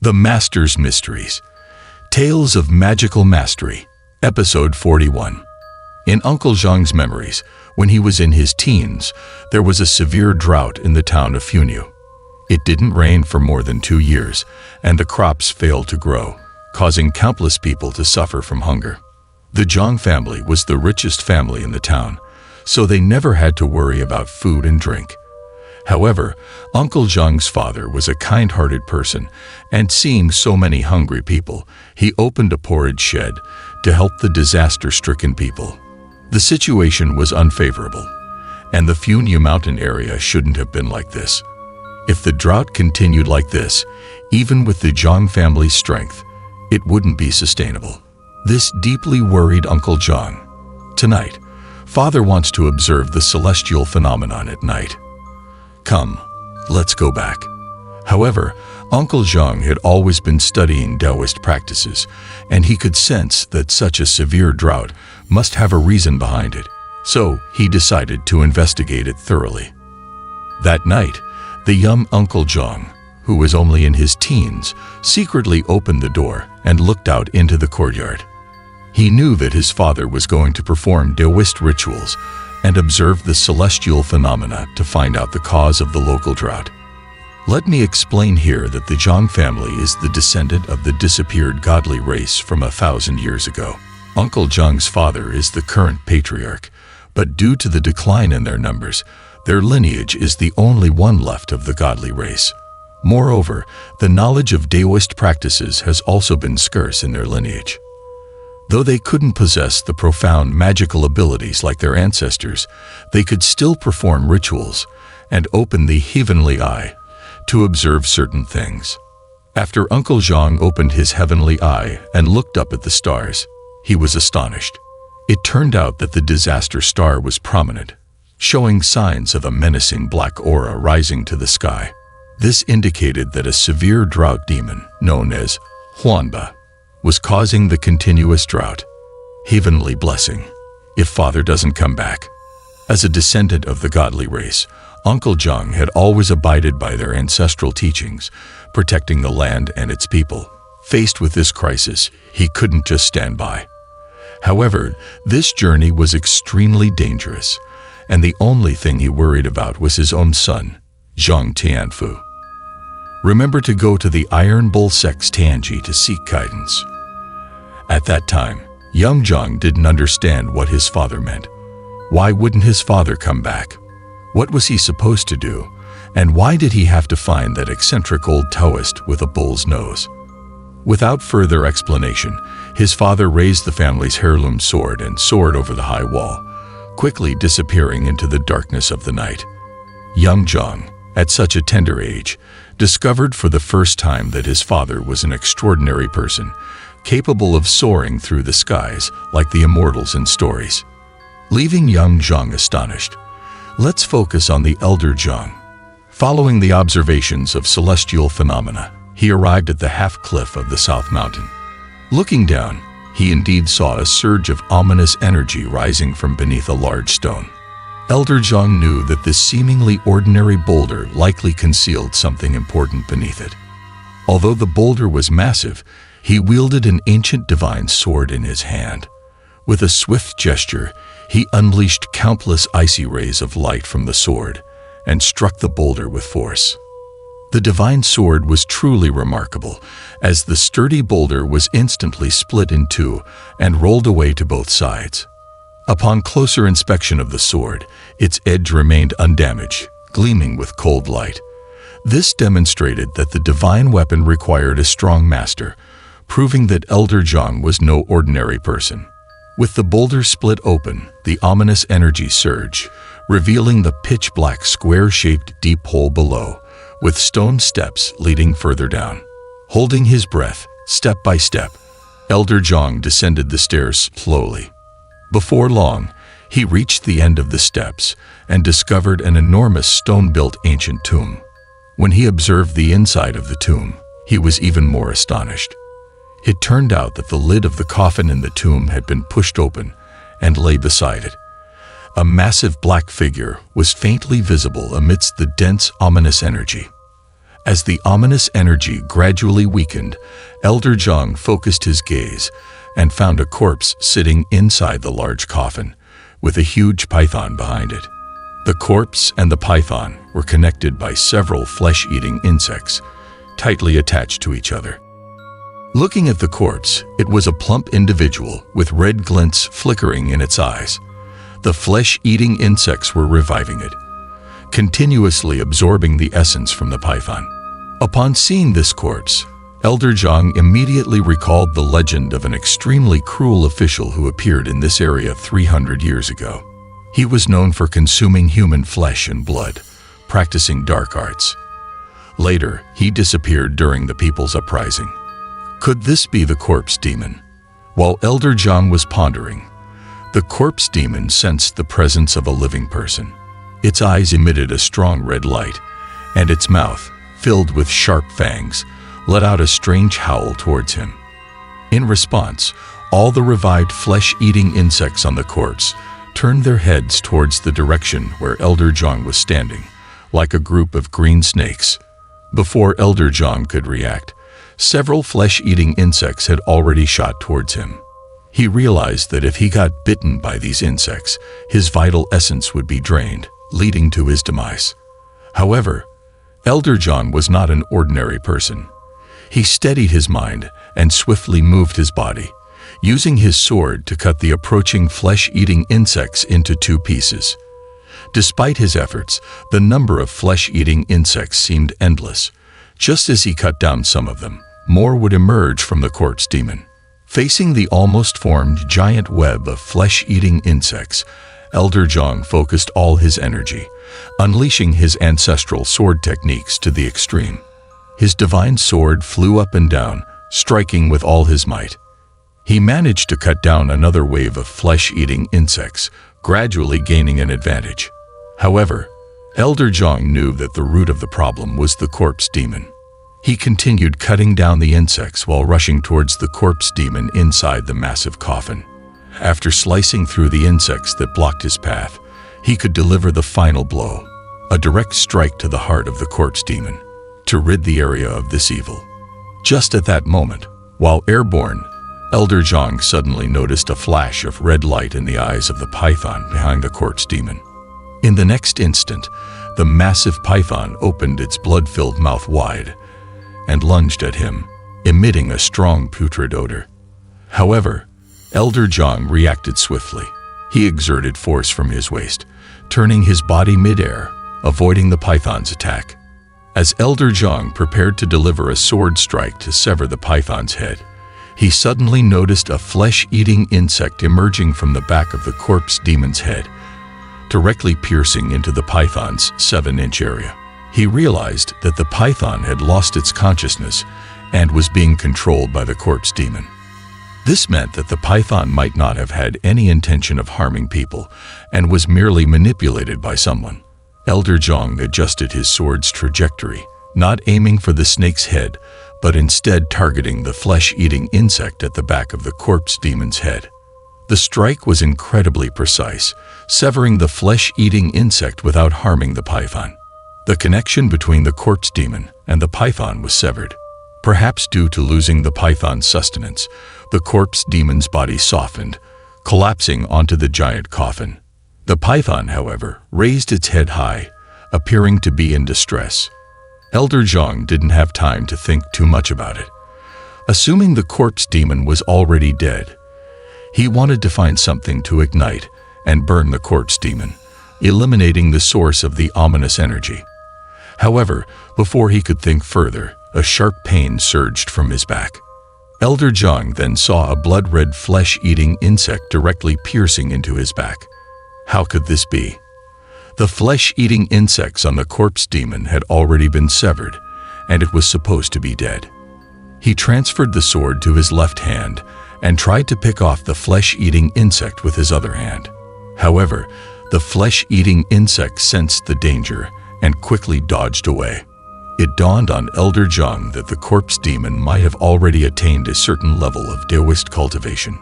The Master's Mysteries. Tales of Magical Mastery. Episode 41. In Uncle Zhang's memories, when he was in his teens, there was a severe drought in the town of Funyu. It didn't rain for more than 2 years, and the crops failed to grow, causing countless people to suffer from hunger. The Zhang family was the richest family in the town, so they never had to worry about food and drink. However, Uncle Zhang's father was a kind-hearted person, and seeing so many hungry people, he opened a porridge shed to help the disaster-stricken people. The situation was unfavorable, and the Funyu mountain area shouldn't have been like this. If the drought continued like this, even with the Zhang family's strength, it wouldn't be sustainable. This deeply worried Uncle Zhang. Tonight, Father wants to observe the celestial phenomenon at night. Come, let's go back. However, Uncle Zhang had always been studying Taoist practices, and he could sense that such a severe drought must have a reason behind it, so he decided to investigate it thoroughly. That night, the young Uncle Zhang, who was only in his teens, secretly opened the door and looked out into the courtyard. He knew that his father was going to perform Taoist rituals and observe the celestial phenomena to find out the cause of the local drought. Let me explain here that the Zhang family is the descendant of the disappeared godly race from 1,000 years ago. Uncle Zhang's father is the current patriarch, but due to the decline in their numbers, their lineage is the only one left of the godly race. Moreover, the knowledge of Taoist practices has also been scarce in their lineage. Though they couldn't possess the profound magical abilities like their ancestors, they could still perform rituals and open the heavenly eye to observe certain things. After Uncle Zhang opened his heavenly eye and looked up at the stars, he was astonished. It turned out that the disaster star was prominent, showing signs of a menacing black aura rising to the sky. This indicated that a severe drought demon, known as Huanba, was causing the continuous drought. Heavenly blessing, if Father doesn't come back. As a descendant of the godly race, Uncle Zhang had always abided by their ancestral teachings, protecting the land and its people. Faced with this crisis, he couldn't just stand by. However, this journey was extremely dangerous, and the only thing he worried about was his own son, Zhang Tianfu. Remember to go to the Iron Bull Sex Tianji to seek guidance. At that time, young Zhang didn't understand what his father meant. Why wouldn't his father come back? What was he supposed to do? And why did he have to find that eccentric old Taoist with a bull's nose? Without further explanation, his father raised the family's heirloom sword and soared over the high wall, quickly disappearing into the darkness of the night. Young Zhang, at such a tender age, discovered for the first time that his father was an extraordinary person, capable of soaring through the skies like the immortals in stories. Leaving young Zhang astonished, let's focus on the elder Zhang. Following the observations of celestial phenomena, he arrived at the half-cliff of the South Mountain. Looking down, he indeed saw a surge of ominous energy rising from beneath a large stone. Elder Zhang knew that this seemingly ordinary boulder likely concealed something important beneath it. Although the boulder was massive, he wielded an ancient divine sword in his hand. With a swift gesture, he unleashed countless icy rays of light from the sword and struck the boulder with force. The divine sword was truly remarkable, as the sturdy boulder was instantly split in two and rolled away to both sides. Upon closer inspection of the sword, its edge remained undamaged, gleaming with cold light. This demonstrated that the divine weapon required a strong master, proving that Elder Zhang was no ordinary person. With the boulder split open, the ominous energy surged, revealing the pitch-black square-shaped deep hole below, with stone steps leading further down. Holding his breath, step by step, Elder Zhang descended the stairs slowly. Before long, he reached the end of the steps and discovered an enormous stone-built ancient tomb. When he observed the inside of the tomb, he was even more astonished. It turned out that the lid of the coffin in the tomb had been pushed open and lay beside it. A massive black figure was faintly visible amidst the dense, ominous energy. As the ominous energy gradually weakened, Elder Zhang focused his gaze and found a corpse sitting inside the large coffin, with a huge python behind it. The corpse and the python were connected by several flesh-eating insects, tightly attached to each other. Looking at the corpse, it was a plump individual with red glints flickering in its eyes. The flesh-eating insects were reviving it, continuously absorbing the essence from the python. Upon seeing this corpse, Elder Zhang immediately recalled the legend of an extremely cruel official who appeared in this area 300 years ago. He was known for consuming human flesh and blood, practicing dark arts. Later, he disappeared during the people's uprising. Could this be the corpse demon? While Elder Zhang was pondering, the corpse demon sensed the presence of a living person. Its eyes emitted a strong red light, and its mouth, filled with sharp fangs, let out a strange howl towards him. In response, all the revived flesh-eating insects on the corpse turned their heads towards the direction where Elder Zhang was standing, like a group of green snakes. Before Elder Zhang could react, several flesh-eating insects had already shot towards him. He realized that if he got bitten by these insects, his vital essence would be drained, leading to his demise. However, Elder Zhang was not an ordinary person. He steadied his mind and swiftly moved his body, using his sword to cut the approaching flesh-eating insects into 2 pieces. Despite his efforts, the number of flesh-eating insects seemed endless. Just as he cut down some of them, more would emerge from the corpse demon. Facing the almost formed giant web of flesh-eating insects, Elder Zhang focused all his energy, unleashing his ancestral sword techniques to the extreme. His divine sword flew up and down, striking with all his might. He managed to cut down another wave of flesh-eating insects, gradually gaining an advantage. However, Elder Zhang knew that the root of the problem was the corpse demon. He continued cutting down the insects while rushing towards the corpse demon inside the massive coffin. After slicing through the insects that blocked his path, he could deliver the final blow, a direct strike to the heart of the corpse demon, to rid the area of this evil. Just at that moment, while airborne, Elder Zhang suddenly noticed a flash of red light in the eyes of the python behind the corpse demon. In the next instant, the massive python opened its blood-filled mouth wide and lunged at him, emitting a strong putrid odor. However, Elder Zhang reacted swiftly. He exerted force from his waist, turning his body mid-air, avoiding the python's attack. As Elder Zhang prepared to deliver a sword strike to sever the python's head, he suddenly noticed a flesh-eating insect emerging from the back of the corpse demon's head, directly piercing into the python's 7-inch area. He realized that the python had lost its consciousness and was being controlled by the corpse demon. This meant that the python might not have had any intention of harming people and was merely manipulated by someone. Elder Zhang adjusted his sword's trajectory, not aiming for the snake's head, but instead targeting the flesh-eating insect at the back of the corpse demon's head. The strike was incredibly precise, severing the flesh-eating insect without harming the python. The connection between the corpse demon and the python was severed. Perhaps due to losing the python's sustenance, the corpse demon's body softened, collapsing onto the giant coffin. The python, however, raised its head high, appearing to be in distress. Elder Zhang didn't have time to think too much about it. Assuming the corpse demon was already dead, he wanted to find something to ignite and burn the corpse demon, eliminating the source of the ominous energy. However, before he could think further, a sharp pain surged from his back. Elder Zhang then saw a blood-red flesh-eating insect directly piercing into his back. How could this be? The flesh-eating insects on the corpse demon had already been severed, and it was supposed to be dead. He transferred the sword to his left hand and tried to pick off the flesh-eating insect with his other hand. However, the flesh-eating insect sensed the danger and quickly dodged away. It dawned on Elder Zhang that the corpse demon might have already attained a certain level of Taoist cultivation.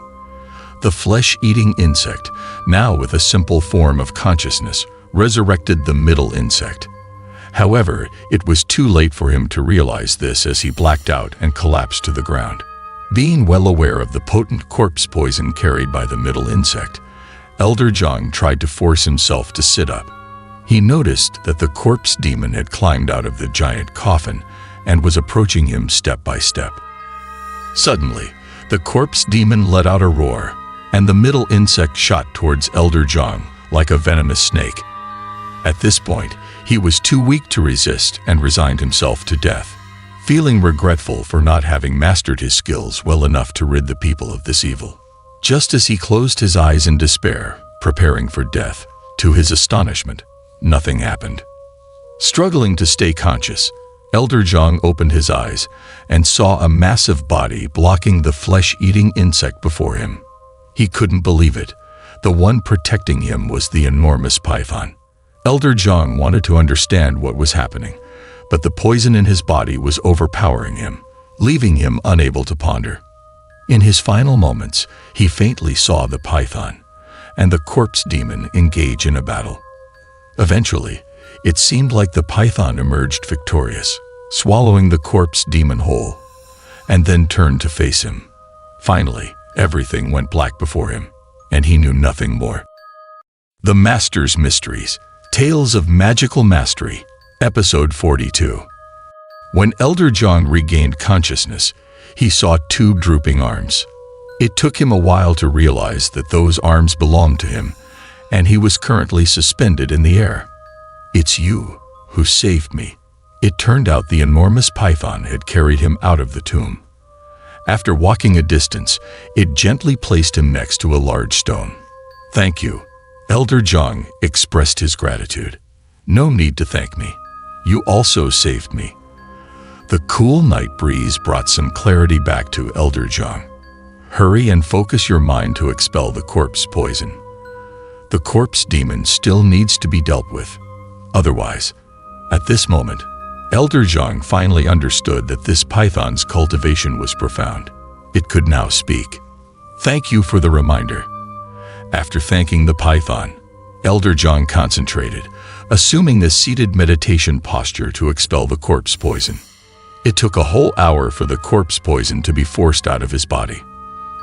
The flesh-eating insect, now with a simple form of consciousness, resurrected the middle insect. However, it was too late for him to realize this as he blacked out and collapsed to the ground. Being well aware of the potent corpse poison carried by the middle insect, Elder Zhang tried to force himself to sit up. He noticed that the corpse demon had climbed out of the giant coffin and was approaching him step by step. Suddenly, the corpse demon let out a roar, and the middle insect shot towards Elder Zhang like a venomous snake. At this point, he was too weak to resist and resigned himself to death, feeling regretful for not having mastered his skills well enough to rid the people of this evil. Just as he closed his eyes in despair, preparing for death, to his astonishment, nothing happened. Struggling to stay conscious, Elder Zhang opened his eyes and saw a massive body blocking the flesh-eating insect before him. He couldn't believe it. The one protecting him was the enormous python. Elder Zhang wanted to understand what was happening, but the poison in his body was overpowering him, leaving him unable to ponder. In his final moments, he faintly saw the python and the corpse demon engage in a battle. Eventually, it seemed like the python emerged victorious, swallowing the corpse demon whole, and then turned to face him. Finally, everything went black before him, and he knew nothing more. The Master's Mysteries, Tales of Magical Mastery, Episode 42. When Elder Zhang regained consciousness, he saw two drooping arms. It took him a while to realize that those arms belonged to him, and he was currently suspended in the air. "It's you who saved me." It turned out the enormous python had carried him out of the tomb. After walking a distance, it gently placed him next to a large stone. "Thank you." Elder Zhang expressed his gratitude. "No need to thank me. You also saved me." The cool night breeze brought some clarity back to Elder Zhang. "Hurry and focus your mind to expel the corpse poison. The corpse demon still needs to be dealt with. Otherwise," at this moment, Elder Zhang finally understood that this python's cultivation was profound. It could now speak. "Thank you for the reminder." After thanking the python, Elder Zhang concentrated, assuming the seated meditation posture to expel the corpse poison. It took a whole hour for the corpse poison to be forced out of his body.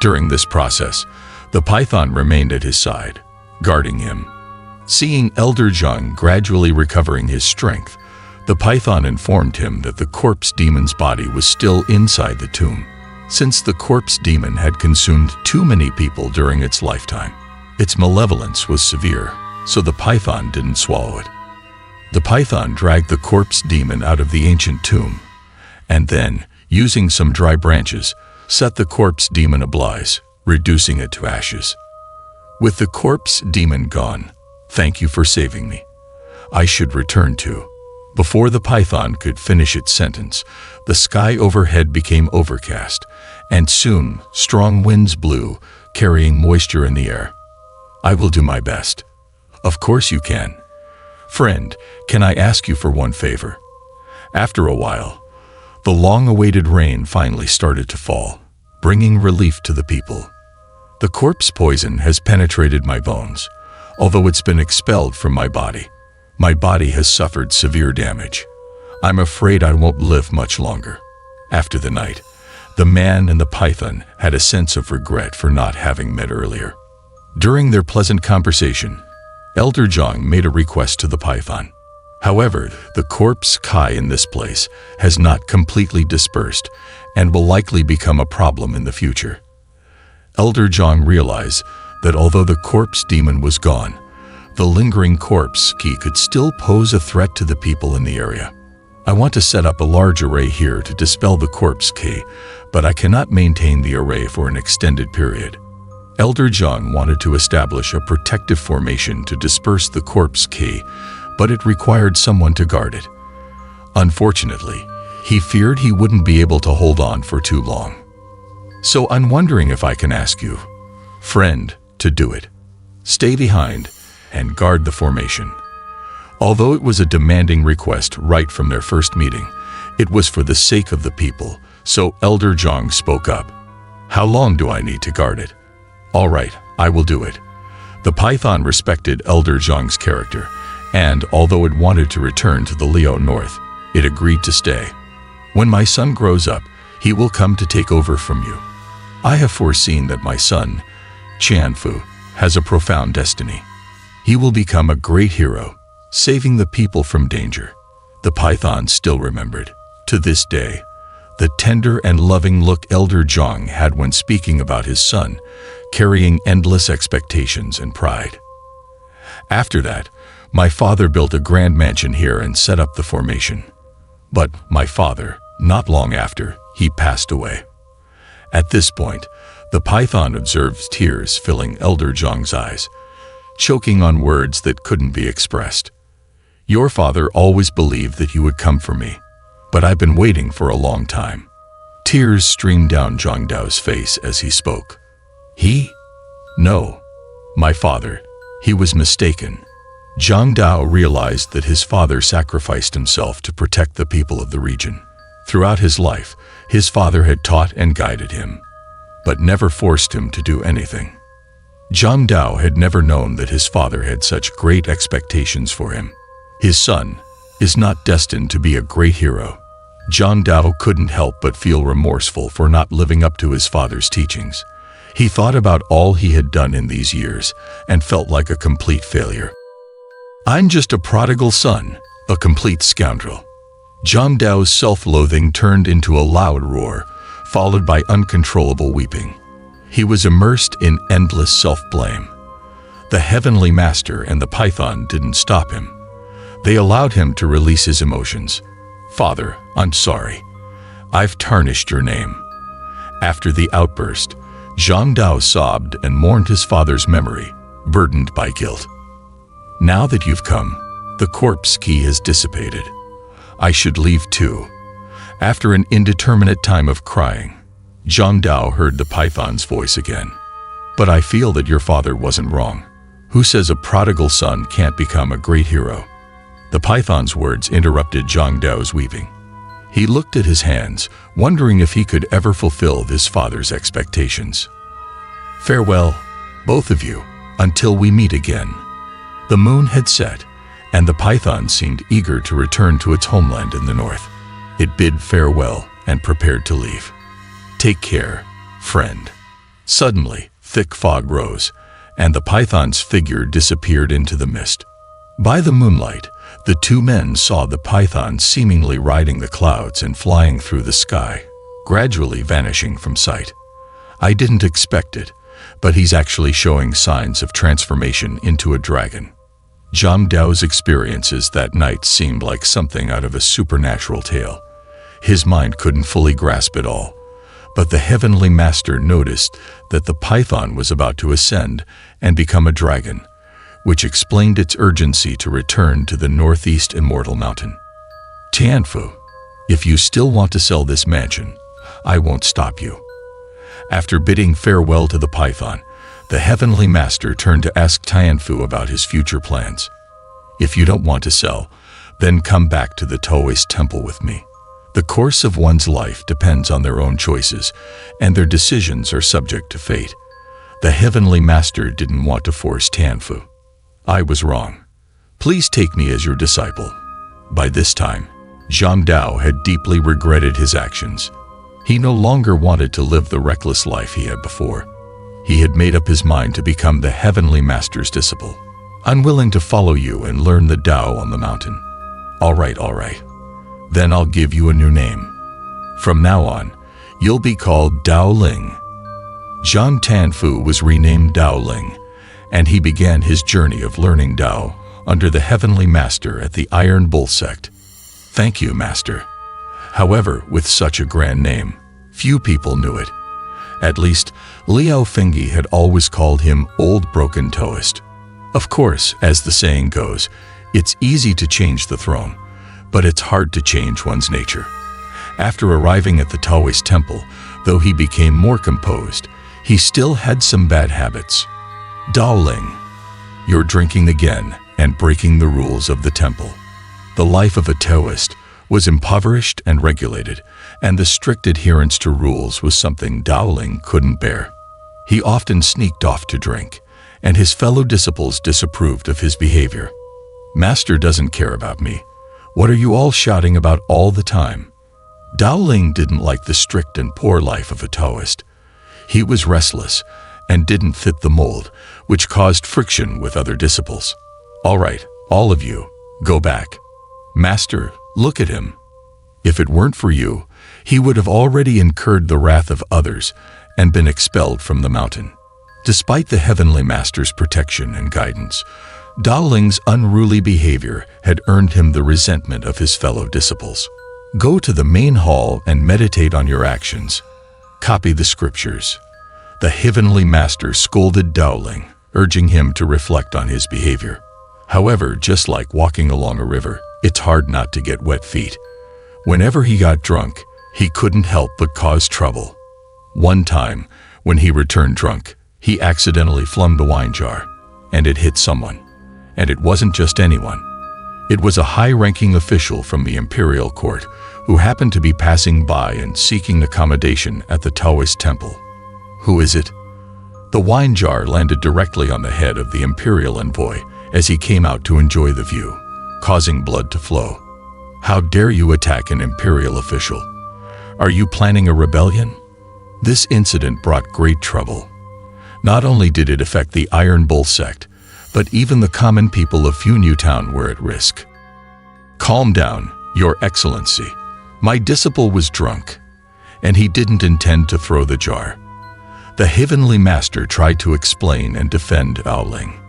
During this process, the python remained at his side, guarding him. Seeing Elder Zhang gradually recovering his strength, the python informed him that the corpse demon's body was still inside the tomb. Since the corpse demon had consumed too many people during its lifetime, its malevolence was severe, so the python didn't swallow it. The python dragged the corpse demon out of the ancient tomb, and then, using some dry branches, set the corpse demon ablaze, reducing it to ashes. "With the corpse demon gone, thank you for saving me. I should return to." Before the python could finish its sentence, the sky overhead became overcast, and soon strong winds blew, carrying moisture in the air. "I will do my best." "Of course you can. Friend, can I ask you for one favor?" After a while, the long-awaited rain finally started to fall, bringing relief to the people. "The corpse poison has penetrated my bones, although it's been expelled from my body. My body has suffered severe damage. I'm afraid I won't live much longer." After the night, the man and the python had a sense of regret for not having met earlier. During their pleasant conversation, Elder Zhang made a request to the python. However, the corpse Kai in this place has not completely dispersed and will likely become a problem in the future. Elder Zhang realized that although the corpse demon was gone, the lingering corpse key could still pose a threat to the people in the area. "I want to set up a large array here to dispel the corpse key, but I cannot maintain the array for an extended period." Elder Zhang wanted to establish a protective formation to disperse the corpse key, but it required someone to guard it. Unfortunately, he feared he wouldn't be able to hold on for too long. "So I'm wondering if I can ask you, friend, to do it. Stay behind and guard the formation." Although it was a demanding request right from their first meeting, it was for the sake of the people, so Elder Zhang spoke up. "How long do I need to guard it?" "All right, I will do it." The python respected Elder Zhang's character and although it wanted to return to the Leo North, it agreed to stay. When my son grows up, he will come to take over from you. I have foreseen that my son, Tianfu, has a profound destiny. He will become a great hero, saving the people from danger. The python still remembered, to this day, the tender and loving look Elder Zhang had when speaking about his son, carrying endless expectations and pride. After that, my father built a grand mansion here and set up the formation. But my father, not long after, he passed away. At this point, the python observed tears filling Elder Zhang's eyes, choking on words that couldn't be expressed. Your father always believed that you would come for me, but I've been waiting for a long time. Tears streamed down Zhang Dao's face as he spoke. He? No. My father. He was mistaken. Zhang Dao realized that his father sacrificed himself to protect the people of the region. Throughout his life, his father had taught and guided him, but never forced him to do anything. Zhang Dao had never known that his father had such great expectations for him. His son is not destined to be a great hero. Zhang Dao couldn't help but feel remorseful for not living up to his father's teachings. He thought about all he had done in these years and felt like a complete failure. I'm just a prodigal son, a complete scoundrel. Zhang Dao's self-loathing turned into a loud roar, followed by uncontrollable weeping. He was immersed in endless self-blame. The heavenly master and the python didn't stop him. They allowed him to release his emotions. Father, I'm sorry. I've tarnished your name. After the outburst, Zhang Dao sobbed and mourned his father's memory, burdened by guilt. Now that you've come, the corpse key has dissipated. I should leave too. After an indeterminate time of crying, Zhang Dao heard the python's voice again. But I feel that your father wasn't wrong. Who says a prodigal son can't become a great hero? The python's words interrupted Zhang Dao's weeping. He looked at his hands, wondering if he could ever fulfill his father's expectations. Farewell, both of you, until we meet again. The moon had set, and the python seemed eager to return to its homeland in the north. It bid farewell and prepared to leave. Take care, friend. Suddenly, thick fog rose, and the python's figure disappeared into the mist. By the moonlight, the two men saw the python seemingly riding the clouds and flying through the sky, gradually vanishing from sight. I didn't expect it, but he's actually showing signs of transformation into a dragon. Zhang Dao's experiences that night seemed like something out of a supernatural tale. His mind couldn't fully grasp it all, but the heavenly master noticed that the python was about to ascend and become a dragon, which explained its urgency to return to the northeast immortal mountain. Tianfu, if you still want to sell this mansion, I won't stop you. After bidding farewell to the python, the heavenly master turned to ask Tianfu about his future plans. If you don't want to sell, then come back to the Taoist temple with me. The course of one's life depends on their own choices, and their decisions are subject to fate. The heavenly master didn't want to force Tianfu. I was wrong. Please take me as your disciple. By this time, Zhang Dao had deeply regretted his actions. He no longer wanted to live the reckless life he had before. He had made up his mind to become the heavenly master's disciple, unwilling to follow you and learn the Tao on the mountain. All right. Then I'll give you a new name. From now on, you'll be called Dao Ling. Zhang Tianfu was renamed Dao Ling, and he began his journey of learning Tao under the heavenly master at the Iron Bull sect. Thank you, master. However, with such a grand name, few people knew it. At least, Liao Fengyi had always called him Old Broken Taoist. Of course, as the saying goes, it's easy to change the throne, but it's hard to change one's nature. After arriving at the Taoist temple, though he became more composed, he still had some bad habits. Dao Ling, you're drinking again and breaking the rules of the temple. The life of a Taoist was impoverished and regulated, and the strict adherence to rules was something Dao Ling couldn't bear. He often sneaked off to drink, and his fellow disciples disapproved of his behavior. Master doesn't care about me. What are you all shouting about all the time? Dowling didn't like the strict and poor life of a Taoist. He was restless and didn't fit the mold, which caused friction with other disciples. All right, all of you, go back. Master, look at him. If it weren't for you, he would have already incurred the wrath of others and been expelled from the mountain. Despite the Heavenly Master's protection and guidance, Dowling's unruly behavior had earned him the resentment of his fellow disciples. Go to the main hall and meditate on your actions. Copy the scriptures. The Heavenly Master scolded Dowling, urging him to reflect on his behavior. However, just like walking along a river, it's hard not to get wet feet. Whenever he got drunk, he couldn't help but cause trouble. One time, when he returned drunk, he accidentally flung the wine jar, and it hit someone. And it wasn't just anyone. It was a high-ranking official from the imperial court who happened to be passing by and seeking accommodation at the Taoist temple. Who is it? The wine jar landed directly on the head of the imperial envoy as he came out to enjoy the view, causing blood to flow. How dare you attack an imperial official? Are you planning a rebellion? This incident brought great trouble. Not only did it affect the Iron Bull sect, but even the common people of Fu Town were at risk. Calm down, Your Excellency. My disciple was drunk, and he didn't intend to throw the jar. The Heavenly Master tried to explain and defend Dowling.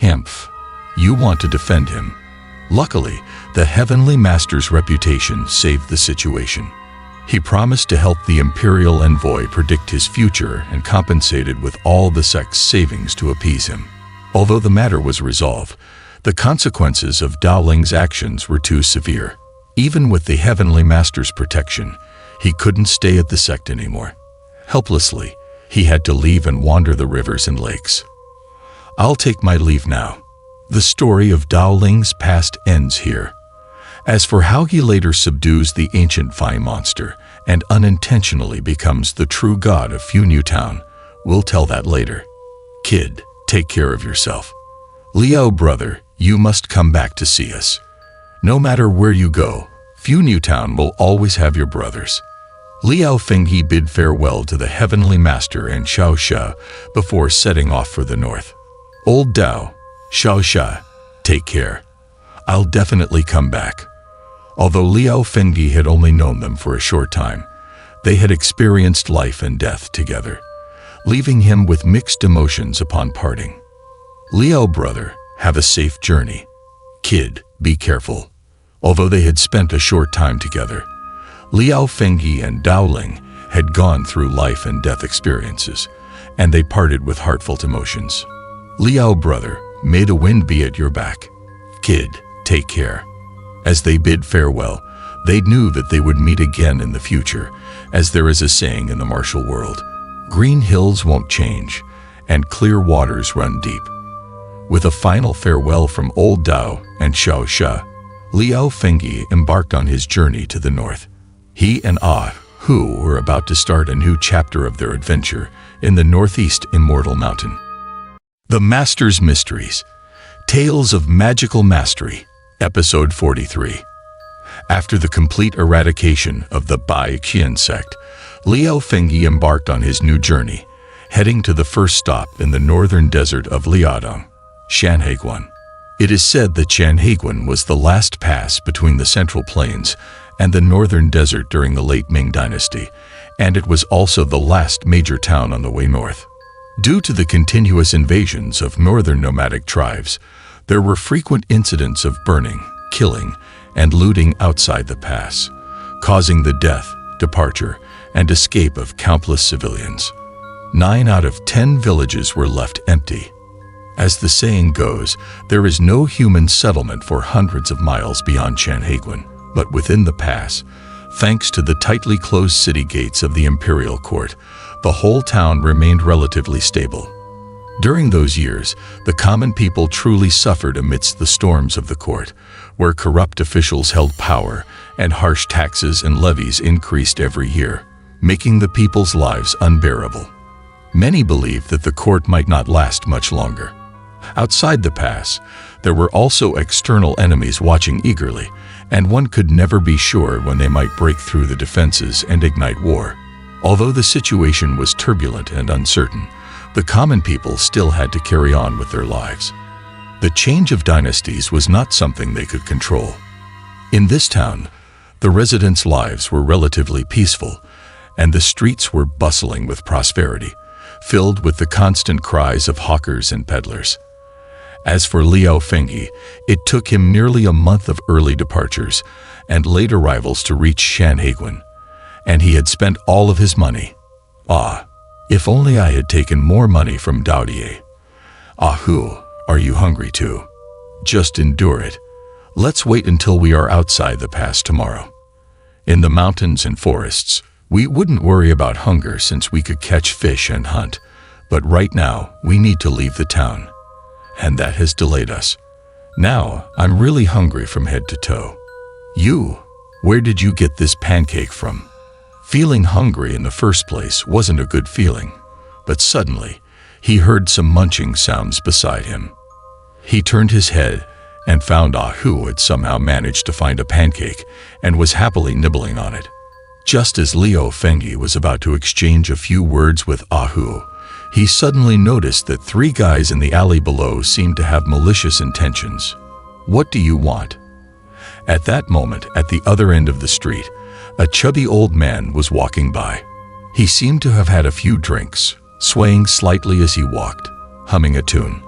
Hemph, you want to defend him. Luckily, the Heavenly Master's reputation saved the situation. He promised to help the imperial envoy predict his future and compensated with all the sect's savings to appease him. Although the matter was resolved, the consequences of Dowling's actions were too severe. Even with the Heavenly Master's protection, he couldn't stay at the sect anymore. Helplessly, he had to leave and wander the rivers and lakes. I'll take my leave now. The story of Dowling's past ends here. As for how he later subdues the ancient fire monster and unintentionally becomes the true god of Fu Town, we'll tell that later. Kid, take care of yourself. Liao brother, you must come back to see us. No matter where you go, Fu Town will always have your brothers. Liao Fenghe bid farewell to the Heavenly Master and Xiao Xia before setting off for the north. Old Dao, Xiao Xia, take care. I'll definitely come back. Although Liao Fenghe had only known them for a short time, they had experienced life and death together, leaving him with mixed emotions upon parting. Liao brother, have a safe journey. Kid, be careful. Although they had spent a short time together, Liao Fenghe and Dowling had gone through life and death experiences, and they parted with heartfelt emotions. Liao brother, may the wind be at your back. Kid, take care. As they bid farewell, they knew that they would meet again in the future, as there is a saying in the martial world, green hills won't change, and clear waters run deep. With a final farewell from Old Dao and Xiao Xia, Liao Fenghe embarked on his journey to the north. He and Hu were about to start a new chapter of their adventure in the northeast Immortal Mountain. The Master's Mysteries, Tales of Magical Mastery, Episode 43. After the complete eradication of the Bai Qian sect, Liao Fenghe embarked on his new journey, heading to the first stop in the northern desert of Liaodong, Shanhaiguan. It is said that Shanhaiguan was the last pass between the Central Plains and the northern desert during the late Ming Dynasty, and it was also the last major town on the way north. Due to the continuous invasions of northern nomadic tribes, there were frequent incidents of burning, killing, and looting outside the pass, causing the death, departure, and escape of countless civilians. 9 out of 10 villages were left empty. As the saying goes, there is no human settlement for hundreds of miles beyond Shanhaiguan, but within the pass, thanks to the tightly closed city gates of the imperial court, the whole town remained relatively stable. During those years, the common people truly suffered amidst the storms of the court, where corrupt officials held power and harsh taxes and levies increased every year, making the people's lives unbearable. Many believed that the court might not last much longer. Outside the pass, there were also external enemies watching eagerly, and one could never be sure when they might break through the defenses and ignite war. Although the situation was turbulent and uncertain, the common people still had to carry on with their lives. The change of dynasties was not something they could control. In this town, the residents' lives were relatively peaceful, and the streets were bustling with prosperity, filled with the constant cries of hawkers and peddlers. As for Liao Fengyi, it took him nearly a month of early departures and late arrivals to reach Shanhaiguan, and he had spent all of his money. Ah, if only I had taken more money from Daodie. Ahu, are you hungry too? Just endure it. Let's wait until we are outside the pass tomorrow. In the mountains and forests, we wouldn't worry about hunger since we could catch fish and hunt, but right now we need to leave the town. And that has delayed us. Now, I'm really hungry from head to toe. You, where did you get this pancake from? Feeling hungry in the first place wasn't a good feeling, but suddenly, he heard some munching sounds beside him. He turned his head and found Ahu had somehow managed to find a pancake and was happily nibbling on it. Just as Liao Fengyi was about to exchange a few words with Ahu, he suddenly noticed that 3 guys in the alley below seemed to have malicious intentions. What do you want? At that moment, at the other end of the street, a chubby old man was walking by. He seemed to have had a few drinks, swaying slightly as he walked, humming a tune.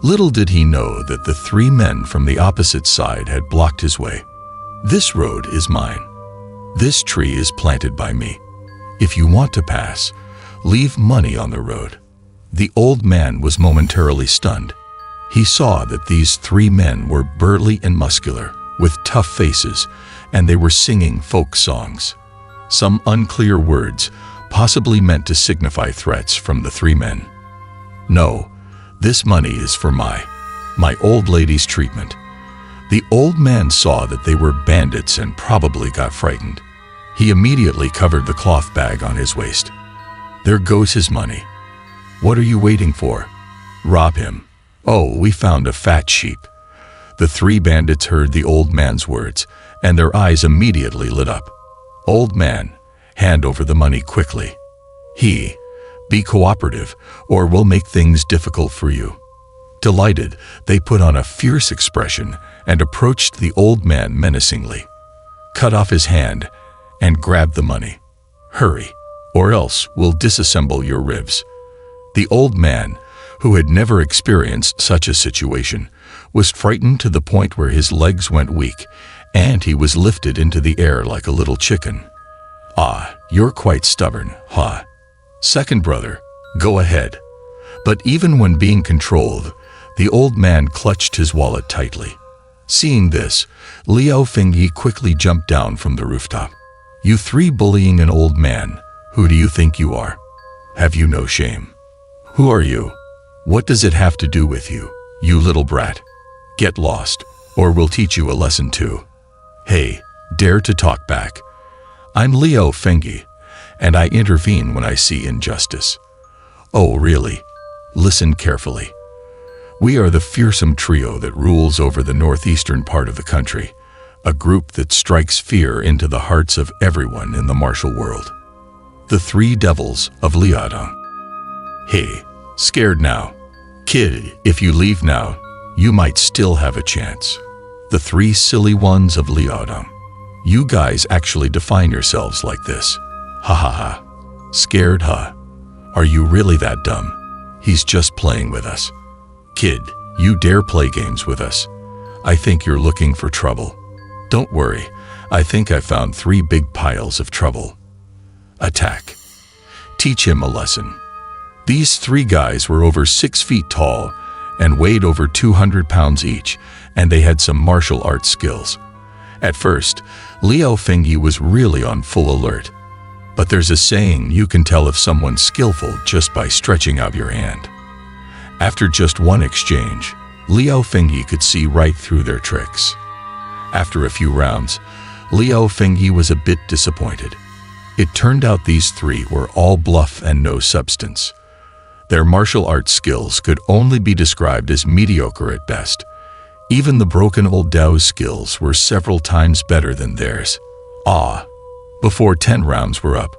Little did he know that the 3 men from the opposite side had blocked his way. This road is mine. This tree is planted by me. If you want to pass, leave money on the road. The old man was momentarily stunned. He saw that these 3 men were burly and muscular, with tough faces, and they were singing folk songs. Some unclear words, possibly meant to signify threats from the 3 men. No, this money is for my old lady's treatment. The old man saw that they were bandits and probably got frightened. He immediately covered the cloth bag on his waist. There goes his money. What are you waiting for? Rob him. Oh, we found a fat sheep. The 3 bandits heard the old man's words, and their eyes immediately lit up. Old man, hand over the money quickly. Be cooperative, or we'll make things difficult for you. Delighted, they put on a fierce expression and approached the old man menacingly. Cut off his hand and grab the money. Hurry, or else we'll disassemble your ribs. The old man, who had never experienced such a situation, was frightened to the point where his legs went weak, and he was lifted into the air like a little chicken. Ah, you're quite stubborn, huh? Second brother, go ahead. But even when being controlled, the old man clutched his wallet tightly. Seeing this, Liao Fengyi quickly jumped down from the rooftop. You 3 bullying an old man, who do you think you are? Have you no shame? Who are you? What does it have to do with you, you little brat? Get lost, or we'll teach you a lesson too. Hey, dare to talk back. I'm Liao Fengyi, and I intervene when I see injustice. Oh, really? Listen carefully. We are the fearsome trio that rules over the northeastern part of the country, a group that strikes fear into the hearts of everyone in the martial world. The 3 devils of Liaodong. Hey, scared now? Kid, if you leave now, you might still have a chance. The 3 silly ones of Liaodong. You guys actually define yourselves like this. Ha ha ha. Scared, huh? Are you really that dumb? He's just playing with us. Kid, you dare play games with us? I think you're looking for trouble. Don't worry, I think I found 3 big piles of trouble. Attack. Teach him a lesson. These 3 guys were over 6 feet tall and weighed over 200 pounds each, and they had some martial arts skills. At first, Liao Fengyi was really on full alert. But there's a saying you can tell if someone's skillful just by stretching out your hand. After just one exchange, Liao Fengyi could see right through their tricks. After a few rounds, Liao Fengyi was a bit disappointed. It turned out these 3 were all bluff and no substance. Their martial arts skills could only be described as mediocre at best. Even the broken old Dao's skills were several times better than theirs. Before 10 rounds were up,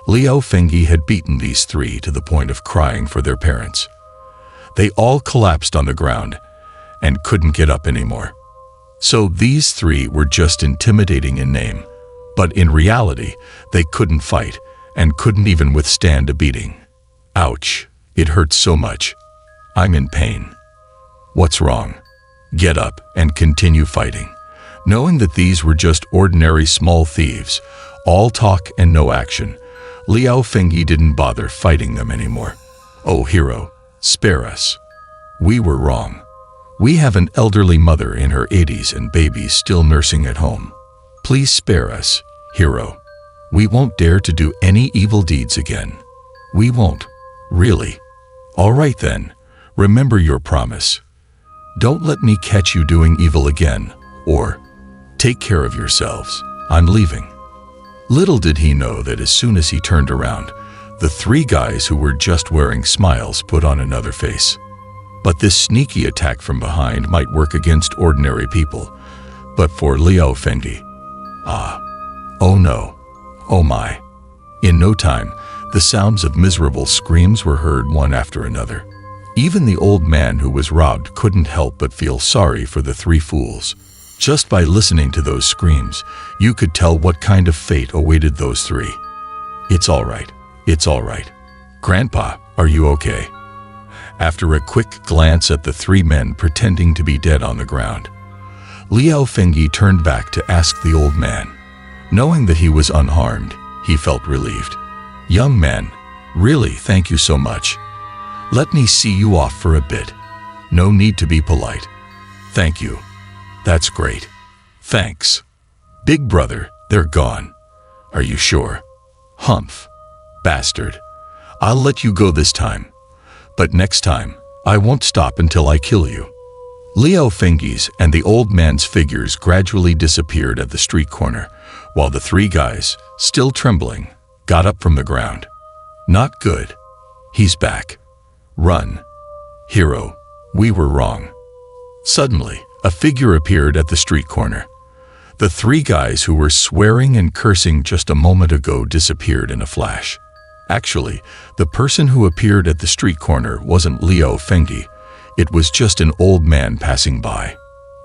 Liao Fengyi had beaten these 3 to the point of crying for their parents. They all collapsed on the ground and couldn't get up anymore. So these 3 were just intimidating in name, but in reality, they couldn't fight and couldn't even withstand a beating. Ouch, it hurts so much. I'm in pain. What's wrong? Get up and continue fighting. Knowing that these were just ordinary small thieves, all talk and no action, Liao Fengyi didn't bother fighting them anymore. Oh hero, spare us. We were wrong. We have an elderly mother in her 80s and babies still nursing at home. Please spare us, hero. We won't dare to do any evil deeds again. We won't. Really? All right then. Remember your promise. Don't let me catch you doing evil again, or take care of yourselves. I'm leaving. Little did he know that as soon as he turned around, the 3 guys who were just wearing smiles put on another face. But this sneaky attack from behind might work against ordinary people, but for Liao Fengyi, oh no, oh my. In no time, the sounds of miserable screams were heard one after another. Even the old man who was robbed couldn't help but feel sorry for the 3 fools. Just by listening to those screams, you could tell what kind of fate awaited those 3. It's all right. It's all right. Grandpa, are you okay? After a quick glance at the 3 men pretending to be dead on the ground, Liao Fengyi turned back to ask the old man. Knowing that he was unharmed, he felt relieved. Young man, really thank you so much. Let me see you off for a bit. No need to be polite. Thank you. That's great. Thanks. Big brother, they're gone. Are you sure? Humph. Bastard. I'll let you go this time. But next time, I won't stop until I kill you. Liao Fengyi's and the old man's figures gradually disappeared at the street corner, while the 3 guys, still trembling, got up from the ground. Not good. He's back. Run. Hero, we were wrong. Suddenly, a figure appeared at the street corner. The 3 guys who were swearing and cursing just a moment ago disappeared in a flash. Actually, the person who appeared at the street corner wasn't Liao Fengyi. It was just an old man passing by.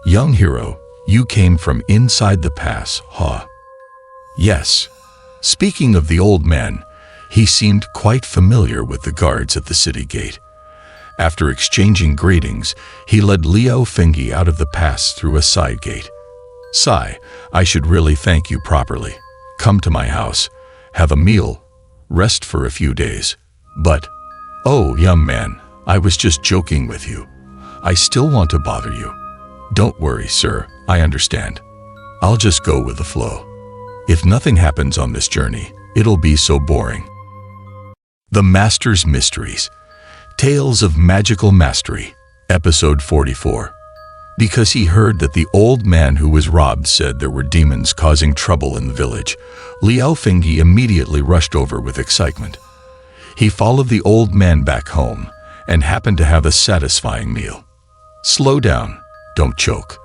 Young hero, you came from inside the pass, huh? Yes. Speaking of the old man, he seemed quite familiar with the guards at the city gate. After exchanging greetings, he led Liao Fengyi out of the pass through a side gate. Sai, I should really thank you properly. Come to my house, have a meal, rest for a few days. But, oh, young man, I was just joking with you. I still want to bother you. Don't worry, sir, I understand. I'll just go with the flow. If nothing happens on this journey, it'll be so boring. The Master's Mysteries. Tales of Magical Mastery, Episode 44. Because he heard that the old man who was robbed said there were demons causing trouble in the village, Liao Fengyi immediately rushed over with excitement. He followed the old man back home and happened to have a satisfying meal. Slow down, don't choke.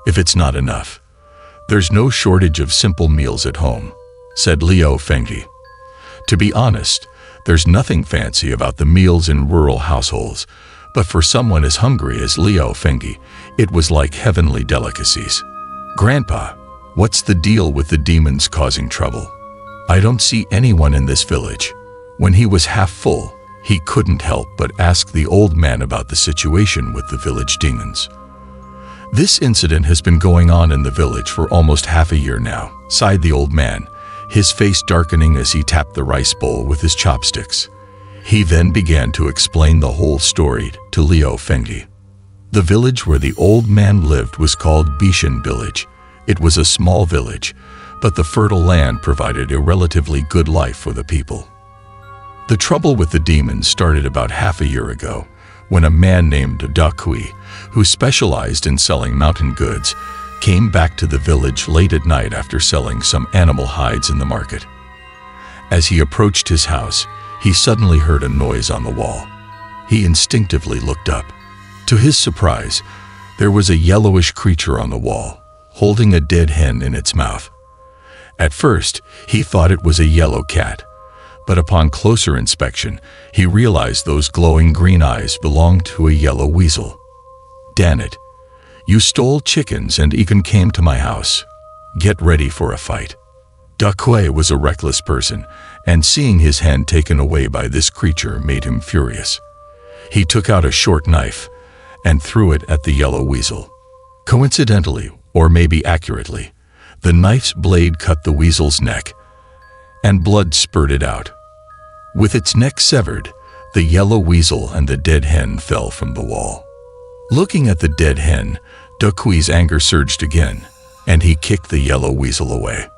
If it's not enough, there's no shortage of simple meals at home, said Liao Fengyi. To be honest, there's nothing fancy about the meals in rural households, but for someone as hungry as Liao Fengyi, it was like heavenly delicacies. Grandpa, what's the deal with the demons causing trouble? I don't see anyone in this village. When he was half full, he couldn't help but ask the old man about the situation with the village demons. This incident has been going on in the village for almost half a year now, sighed the old man, his face darkening as he tapped the rice bowl with his chopsticks. He then began to explain the whole story to Liao Fengyi. The village where the old man lived was called Bishan village. It was a small village, but the fertile land provided a relatively good life for the people. The trouble with the demons started about half a year ago, when a man named Da Kui, who specialized in selling mountain goods, came back to the village late at night after selling some animal hides in the market. As he approached his house, he suddenly heard a noise on the wall. He instinctively looked up. To his surprise, there was a yellowish creature on the wall, holding a dead hen in its mouth. At first, he thought it was a yellow cat, but upon closer inspection, he realized those glowing green eyes belonged to a yellow weasel. "Damn it! You stole chickens and even came to my house. Get ready for a fight." Duque was a reckless person, and seeing his hen taken away by this creature made him furious. He took out a short knife and threw it at the yellow weasel. Coincidentally, or maybe accurately, the knife's blade cut the weasel's neck, and blood spurted out. With its neck severed, the yellow weasel and the dead hen fell from the wall. Looking at the dead hen, Duque's anger surged again, and he kicked the yellow weasel away.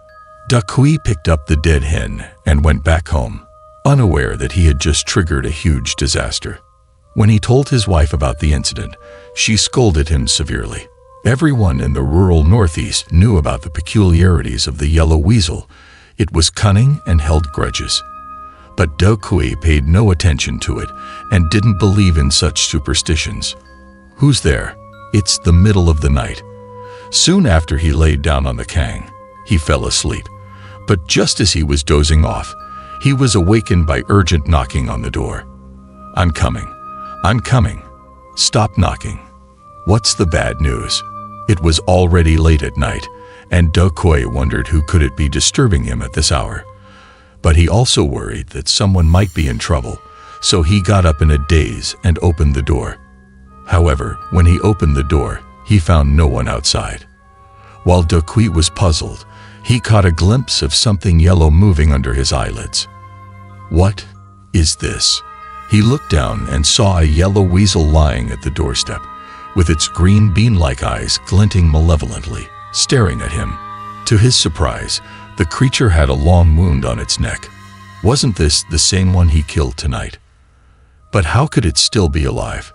Duque picked up the dead hen and went back home, unaware that he had just triggered a huge disaster. When he told his wife about the incident, she scolded him severely. Everyone in the rural Northeast knew about the peculiarities of the yellow weasel. It was cunning and held grudges. But Duque paid no attention to it and didn't believe in such superstitions. "Who's there? It's the middle of the night." Soon after he laid down on the kang, he fell asleep. But just as he was dozing off, he was awakened by urgent knocking on the door. "I'm coming. I'm coming. Stop knocking." What's the bad news? It was already late at night, and Duque wondered who could it be disturbing him at this hour. But he also worried that someone might be in trouble, so he got up in a daze and opened the door. However, when he opened the door, he found no one outside. While Duque was puzzled, he caught a glimpse of something yellow moving under his eyelids. What is this? He looked down and saw a yellow weasel lying at the doorstep, with its green bean-like eyes glinting malevolently, staring at him. To his surprise, the creature had a long wound on its neck. Wasn't this the same one he killed tonight? But how could it still be alive?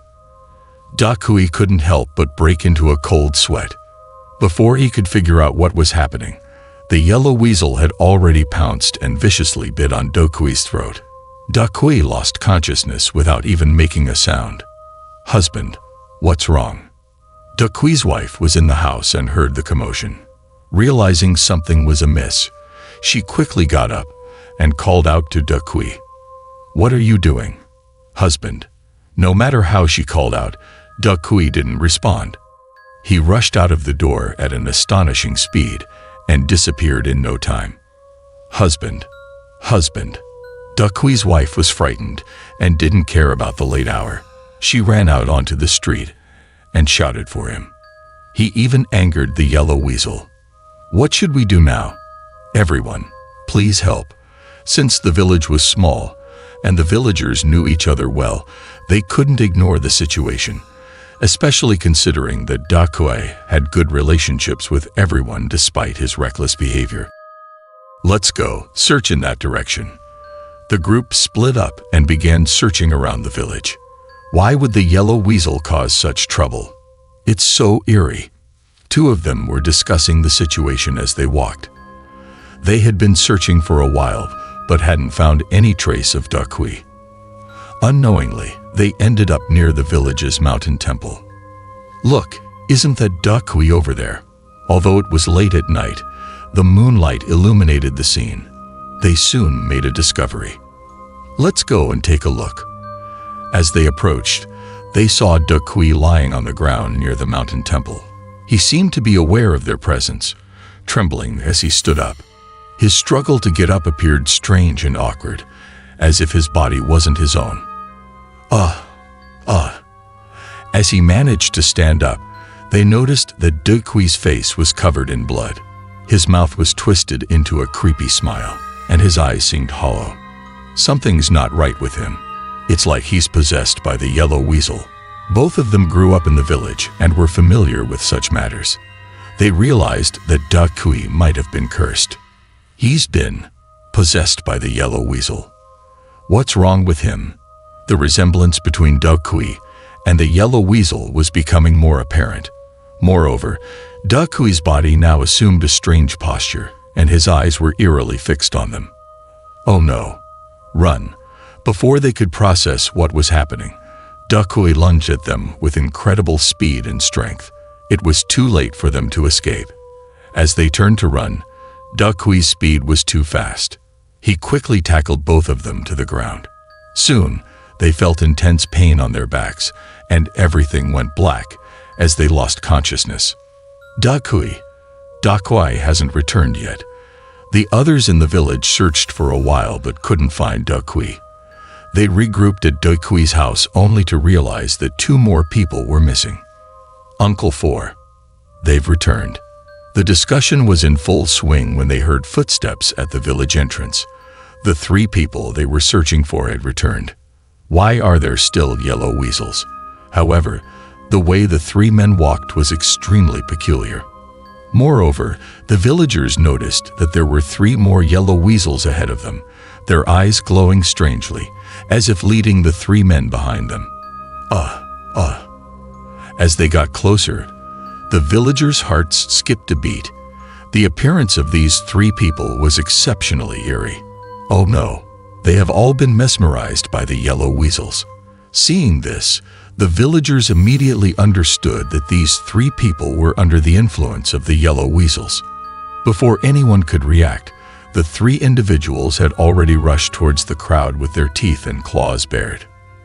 Duque couldn't help but break into a cold sweat. Before he could figure out what was happening, the yellow weasel had already pounced and viciously bit on Duque's throat. Duque lost consciousness without even making a sound. "Husband, what's wrong?" Duque's wife was in the house and heard the commotion. Realizing something was amiss, she quickly got up and called out to Duque. "What are you doing, husband?" No matter how she called out, Duque didn't respond. He rushed out of the door at an astonishing speed and disappeared in no time. "Husband, husband." Duque's wife was frightened and didn't care about the late hour. She ran out onto the street and shouted for him. He even angered the yellow weasel. "What should we do now? Everyone, please help." Since the village was small and the villagers knew each other well, they couldn't ignore the situation, especially considering that Duque had good relationships with everyone despite his reckless behavior. "Let's go, search in that direction." The group split up and began searching around the village. Why would the yellow weasel cause such trouble? It's so eerie. Two of them were discussing the situation as they walked. They had been searching for a while, but hadn't found any trace of Duque. Unknowingly, they ended up near the village's mountain temple. "Look, isn't that Duque over there?" Although it was late at night, the moonlight illuminated the scene. They soon made a discovery. "Let's go and take a look." As they approached, they saw Duque lying on the ground near the mountain temple. He seemed to be aware of their presence, trembling as he stood up. His struggle to get up appeared strange and awkward, as if his body wasn't his own. As he managed to stand up, they noticed that Duque's face was covered in blood. His mouth was twisted into a creepy smile, and his eyes seemed hollow. Something's not right with him. It's like he's possessed by the yellow weasel. Both of them grew up in the village and were familiar with such matters. They realized that Duque might have been cursed. He's been possessed by the yellow weasel. What's wrong with him? The resemblance between Duque and the yellow weasel was becoming more apparent. Moreover, Duque's body now assumed a strange posture, and his eyes were eerily fixed on them. "Oh no, run!" Before they could process what was happening, Dakui lunged at them with incredible speed and strength. It was too late for them to escape. As they turned to run, Dakui's speed was too fast. He quickly tackled both of them to the ground. Soon, they felt intense pain on their backs, and everything went black as they lost consciousness. Dakui hasn't returned yet. The others in the village searched for a while but couldn't find Dakui. They regrouped at Dakui's house only to realize that 2 more people were missing. Uncle 4. They've returned. The discussion was in full swing when they heard footsteps at the village entrance. The 3 people they were searching for had returned. Why are there still yellow weasels? However, the way the 3 men walked was extremely peculiar. Moreover, the villagers noticed that there were 3 more yellow weasels ahead of them, their eyes glowing strangely, as if leading the 3 men behind them. As they got closer, the villagers' hearts skipped a beat. The appearance of these 3 people was exceptionally eerie. Oh no, they have all been mesmerized by the yellow weasels. Seeing this, the villagers immediately understood that these 3 people were under the influence of the yellow weasels. Before anyone could react, the 3 individuals had already rushed towards the crowd with their teeth and claws bared.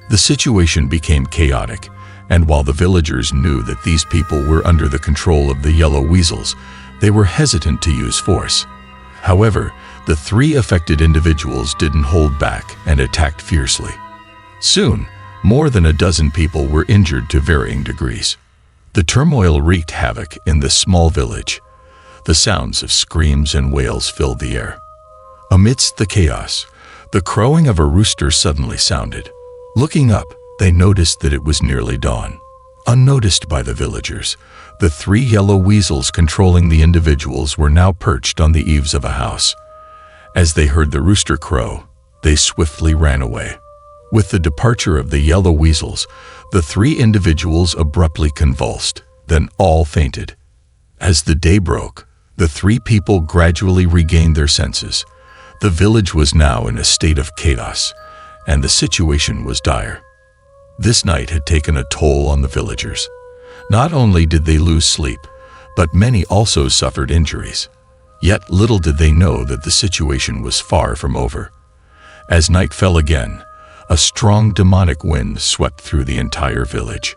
The situation became chaotic, and while the villagers knew that these people were under the control of the yellow weasels, they were hesitant to use force. However, the 3 affected individuals didn't hold back and attacked fiercely. Soon, more than a dozen people were injured to varying degrees. The turmoil wreaked havoc in this small village. The sounds of screams and wails filled the air. Amidst the chaos, the crowing of a rooster suddenly sounded. Looking up, they noticed that it was nearly dawn. Unnoticed by the villagers, the 3 yellow weasels controlling the individuals were now perched on the eaves of a house. As they heard the rooster crow, they swiftly ran away. With the departure of the yellow weasels, the 3 individuals abruptly convulsed, then all fainted. As the day broke, the 3 people gradually regained their senses. The village was now in a state of chaos, and the situation was dire. This night had taken a toll on the villagers. Not only did they lose sleep, but many also suffered injuries. Yet little did they know that the situation was far from over. As night fell again, a strong demonic wind swept through the entire village.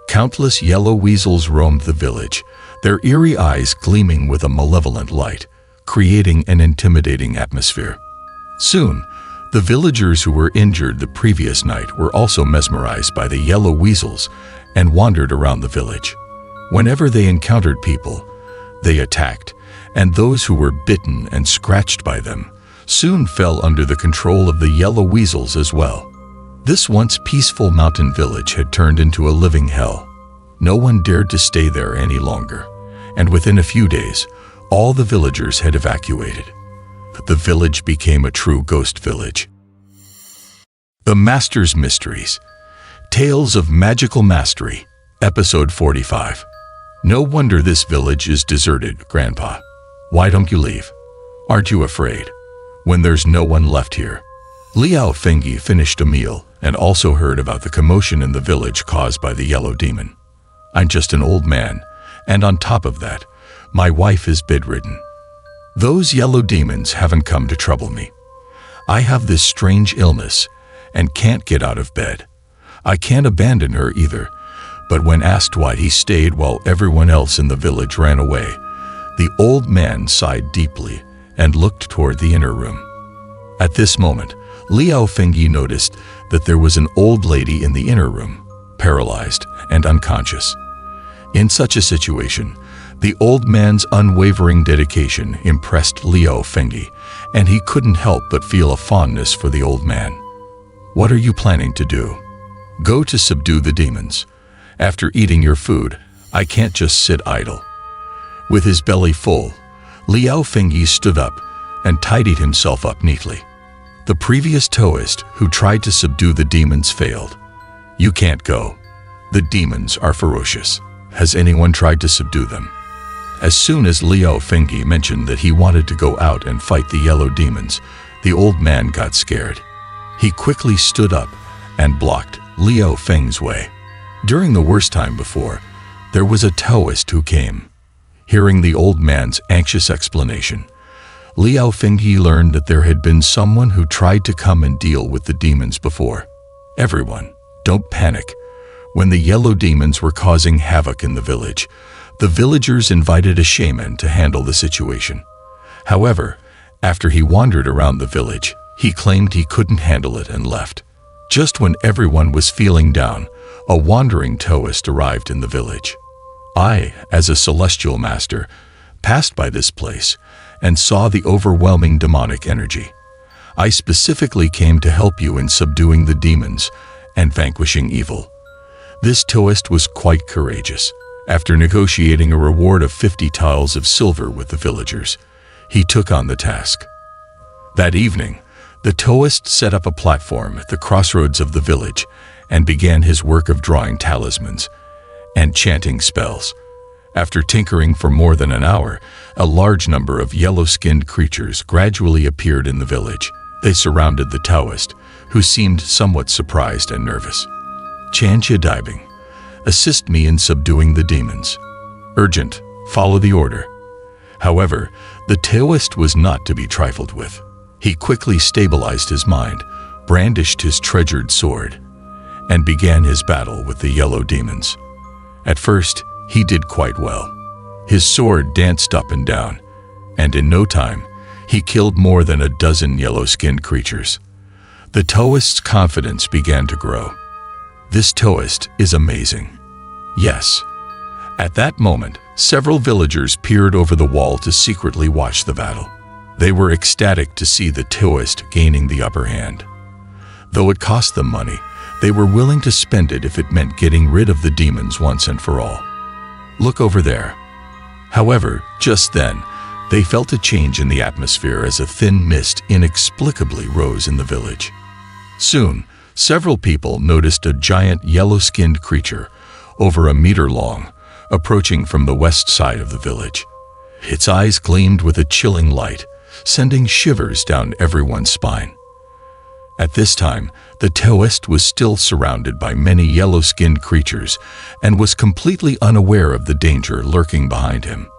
Countless yellow weasels roamed the village, their eerie eyes gleaming with a malevolent light, creating an intimidating atmosphere. Soon, the villagers who were injured the previous night were also mesmerized by the yellow weasels and wandered around the village. Whenever they encountered people, they attacked, and those who were bitten and scratched by them soon fell under the control of the yellow weasels as well. This once peaceful mountain village had turned into a living hell. No one dared to stay there any longer, and within a few days, all the villagers had evacuated. The village became a true ghost village. The Master's Mysteries. Tales of Magical Mastery, Episode 45. No wonder this village is deserted, Grandpa. Why don't you leave? Aren't you afraid? When there's no one left here. Liao Fengyi finished a meal and also heard about the commotion in the village caused by the yellow demon. I'm just an old man, and on top of that, my wife is bedridden. Those yellow demons haven't come to trouble me. I have this strange illness and can't get out of bed. I can't abandon her either, but when asked why he stayed while everyone else in the village ran away, the old man sighed deeply and looked toward the inner room. At this moment, Liao Fengyi noticed that there was an old lady in the inner room, paralyzed and unconscious. In such a situation, the old man's unwavering dedication impressed Liao Fengyi, and he couldn't help but feel a fondness for the old man. What are you planning to do? Go to subdue the demons. After eating your food, I can't just sit idle. With his belly full, Liao Fengyi stood up and tidied himself up neatly. The previous Taoist who tried to subdue the demons failed. You can't go. The demons are ferocious. Has anyone tried to subdue them? As soon as Liao Fengyi mentioned that he wanted to go out and fight the yellow demons, the old man got scared. He quickly stood up and blocked Liao Feng's way. During the worst time before, there was a Taoist who came. Hearing the old man's anxious explanation, Liao Fenghe learned that there had been someone who tried to come and deal with the demons before. Everyone, don't panic. When the yellow demons were causing havoc in the village, the villagers invited a shaman to handle the situation. However, after he wandered around the village, he claimed he couldn't handle it and left. Just when everyone was feeling down, a wandering Taoist arrived in the village. I, as a celestial master, passed by this place and saw the overwhelming demonic energy. I specifically came to help you in subduing the demons and vanquishing evil. This Taoist was quite courageous. After negotiating a reward of 50 tiles of silver with the villagers, he took on the task. That evening, the Taoist set up a platform at the crossroads of the village and began his work of drawing talismans and chanting spells. After tinkering for more than an hour, a large number of yellow-skinned creatures gradually appeared in the village. They surrounded the Taoist, who seemed somewhat surprised and nervous. Chantia Dibing, assist me in subduing the demons. Urgent, follow the order. However, the Taoist was not to be trifled with. He quickly stabilized his mind, brandished his treasured sword, and began his battle with the yellow demons. At first, he did quite well. His sword danced up and down, and in no time, he killed more than a dozen yellow-skinned creatures. The Taoist's confidence began to grow. This Taoist is amazing. Yes. At that moment, several villagers peered over the wall to secretly watch the battle. They were ecstatic to see the Taoist gaining the upper hand. Though it cost them money, they were willing to spend it if it meant getting rid of the demons once and for all. Look over there. However, just then, they felt a change in the atmosphere as a thin mist inexplicably rose in the village. Soon, several people noticed a giant yellow-skinned creature, over a meter long, approaching from the west side of the village. Its eyes gleamed with a chilling light, sending shivers down everyone's spine. At this time, the Taoist was still surrounded by many yellow-skinned creatures and was completely unaware of the danger lurking behind him.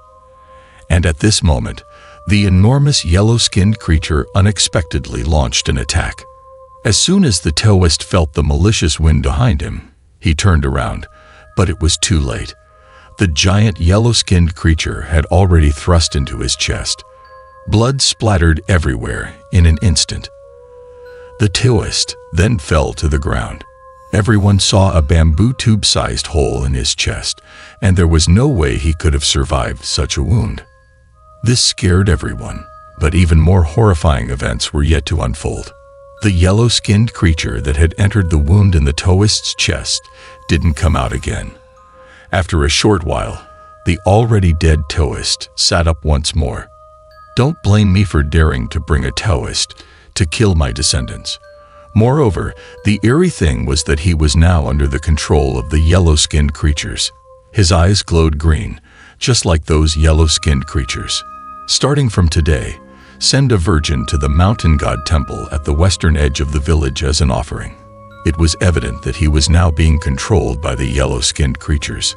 And at this moment, the enormous yellow-skinned creature unexpectedly launched an attack. As soon as the Taoist felt the malicious wind behind him, he turned around, but it was too late. The giant yellow-skinned creature had already thrust into his chest. Blood splattered everywhere in an instant. The Taoist then fell to the ground. Everyone saw a bamboo tube-sized hole in his chest, and there was no way he could have survived such a wound. This scared everyone, but even more horrifying events were yet to unfold. The yellow-skinned creature that had entered the wound in the Taoist's chest didn't come out again. After a short while, the already dead Taoist sat up once more. Don't blame me for daring to bring a Taoist to kill my descendants. Moreover, the eerie thing was that he was now under the control of the yellow-skinned creatures. His eyes glowed green, just like those yellow-skinned creatures. Starting from today, send a virgin to the mountain god temple at the western edge of the village as an offering. It was evident that he was now being controlled by the yellow-skinned creatures.